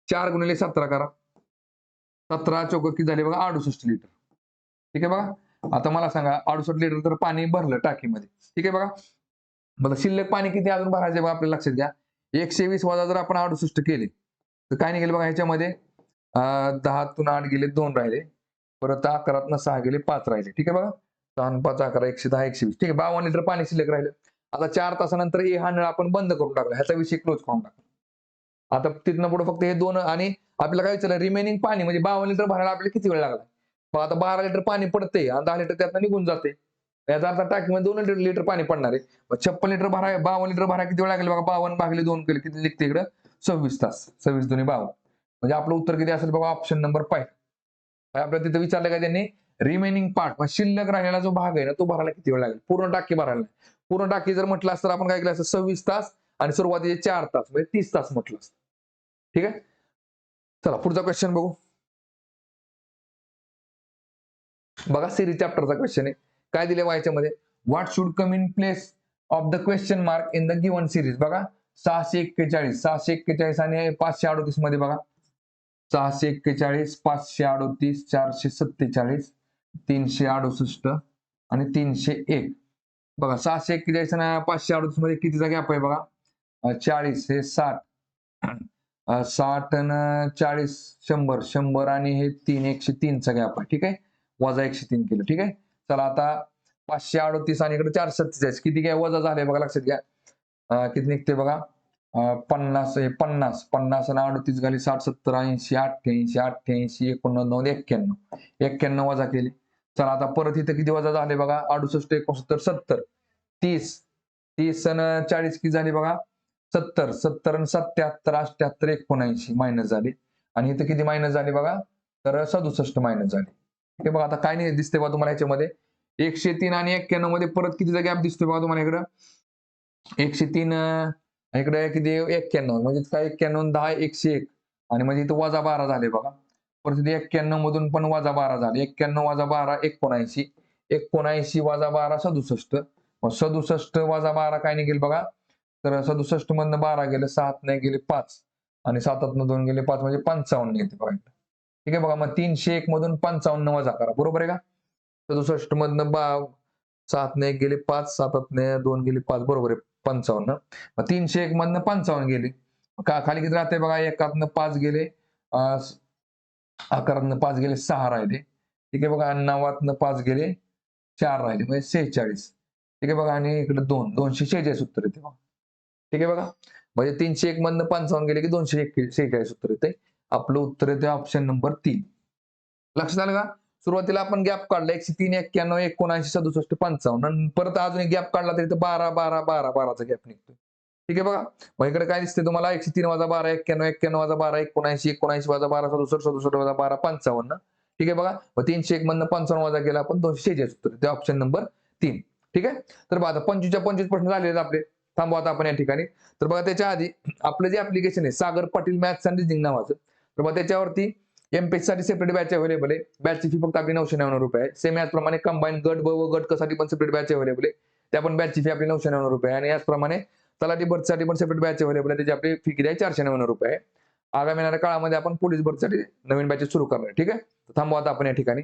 4 गुणिले 17 करा. 17 चौक किती झाले बघा 68 लिटर. ठीक आहे बघा. आता मला सांगा 68 लिटर तर पाणी भरलं टाकीमध्ये. ठीक आहे बघा. मला शिल्लक पाणी किती अजून भरायचे बघा आपल्याला लक्षात घ्या. 120 वजा जर आपण 68 केले तर काय निघेल बघा ह्याच्यामध्ये 10 तून 8 गेले 2 राहिले. परत 11 6 गेले 5 राहिले. ठीक आहे बघा. 6 5 11 110 120. ठीक आहे 52 लिटर पाणी शिल्लक राहिलं. आता 4 तासानंतर हा नळ आपण बंद करून टाकला. ह्याचा विषय क्लोज करून टाकला. आता तिथनं पुढे फक्त हे दोन आणि आपल्याला काय विचारलं रिमेनिंग पाणी म्हणजे 52 लिटर भरायला आपल्याला किती वेळ लागला. मग आता 12 लिटर पाणी पडते आणि 10 लिटर त्यातनं निघून जाते. याचा अर्थ टाकीमध्ये 2 लिटर पाणी पडणार आहे. मग 56 लिटर भराय 52 लिटर भराय किती वेळ लागेल बघा. 52 भागले 2 केले किती निघते इकडं 26 तास. 26 दुनी 52. म्हणजे आपलं उत्तर किती असेल बघा ऑप्शन नंबर 5. आपल्याला तिथे विचारलं का त्यांनी रिमेनिंग पार्ट शिल्लक राहिलेला जो भाग आहे ना तो भरायला किती वेळ लागेल. पूर्ण टाकी भरायला. पूर्ण टाकी जर म्हटलं असतं आपण काय केलं असतं 26 तास आणि सुरुवातीचे 4 तास म्हणजे 30 तास म्हटलं असतं. ठीक आहे. चला पुढचा क्वेश्चन बघू. बघा सिरीज चॅप्टरचा क्वेश्चन आहे. काय दिले याच्यामध्ये what should come in place of the question mark in the given series. बघा 641 आणि 538 मध्ये बघा 641 538 447 368 आणि 301. बघा 641 आणि 538 मध्ये किती जागा गॅप आहे बघा. 40 हे 60 60 आणि 40 100 100 आणि हे 3 103 चा गॅप आहे. ठीक आहे. वजा 103 केलं. ठीक आहे. चला आता 538 आणि इकडे 447 किती काय वजा झाले बघा लक्षात घ्या. किती निघते बघा 50 हे 50 50 आणि 38 झाले 60 70 80 88 88 89 91 91 वजा केले. चला आता परत इथे किती वजा झाले बघा 68 69 70 30 30 आणि 40 किती झाले बघा 70 70 आणि 77 78 79 मायनस झाले. आणि इथे किती मायनस झाले बघा तर 67 मायनस झाले. ठीक आहे बघा. आता काय नाही दिसते बघा तुम्हाला याच्यामध्ये 103 आणि 91 मध्ये परत कितीचा गॅप दिसतोय बघा तुम्हाला इकडं 103 इकडे किती 91 म्हणजे काय 91 10 101 आणि म्हणजे इथं वजा 12 झाले बघा. परत इथे 91 मधून पण वजा 12 झाले. 91 वजा 12 79 79 वजा 12 67 मग 67 वजा 12 काय निघेल बघा तर 67 मधनं 12 गेले 7 नाही गेले 5 आणि 7 2 गेले 5 म्हणजे 55 येते बघा. ठीक आहे बघा. मग 301 मधून 55 वजा करा. बरोबर आहे का. 67 मधनं 7 ने 1 गेले 5 7 ने 2 गेले 5 बरोबर आहे 55. मग 301 मधनं 55 गेले. खाली किती राहते बघा 1 5 गेले 11 5 गेले 6 राहिले. ठीक आहे बघा. 9 5 गेले 4 राहिले म्हणजे 46. ठीक आहे बघा. आणि इकडे 246 उत्तर येते बघा. ठीक आहे बघा. म्हणजे 301 मधनं 55 गेले की 246 उत्तर येते. आपलं उत्तर येते ऑप्शन नंबर 3. लक्षात आलं का. सुरुवातीला आपण गॅप काढला 103, 91, 79, 67, 55 आणि परत अजून एक गॅप काढला तरी 12, 12, 12, 12चा गॅप निघतो. ठीक आहे बघा. मग इकडे काय दिसते तुम्हाला 103 वजा 12, 91, 91 वजा 12, 79, 79 वजा 12, 67, 67 वजा 12, 55. ठीक आहे बघा. मग 301 मधनं 55 वजा केला आपण 246 उत्तर. ते ऑप्शन नंबर 3. ठीक आहे. तर बघा आता 25च्या 25 प्रश्न झालेले आपले. थांबू आता आपण या ठिकाणी. तर बघा त्याच्या आधी आपलं जे ऍप्लिकेशन आहे Sagar Patil maths and reasoning नावाचं. तर मग त्याच्यावरती एमपीएससी साठी सेपरेट बॅच अवेलेबल आहे. बॅचची फी फक्त आपली 999 रुपये आहे. सेम याचप्रमाणे कंबाईन गट ब व गट क साठी पण सेपरेट बॅच अवेलेबल आहे. त्या पण बॅचची फी आपली 999 रुपये आहे. आणि याचप्रमाणे तलाठी भरतीसाठी पण सेपरेट बॅच अवेलेबल आहे. त्याची आपली फी किती आहे 499 रुपये आहे. आगामी येणाऱ्या काळामध्ये आपण पोलीस भरतीसाठी नवीन बॅचेस सुरू करणार. ठीक आहे. थांबू आता आपण या ठिकाणी.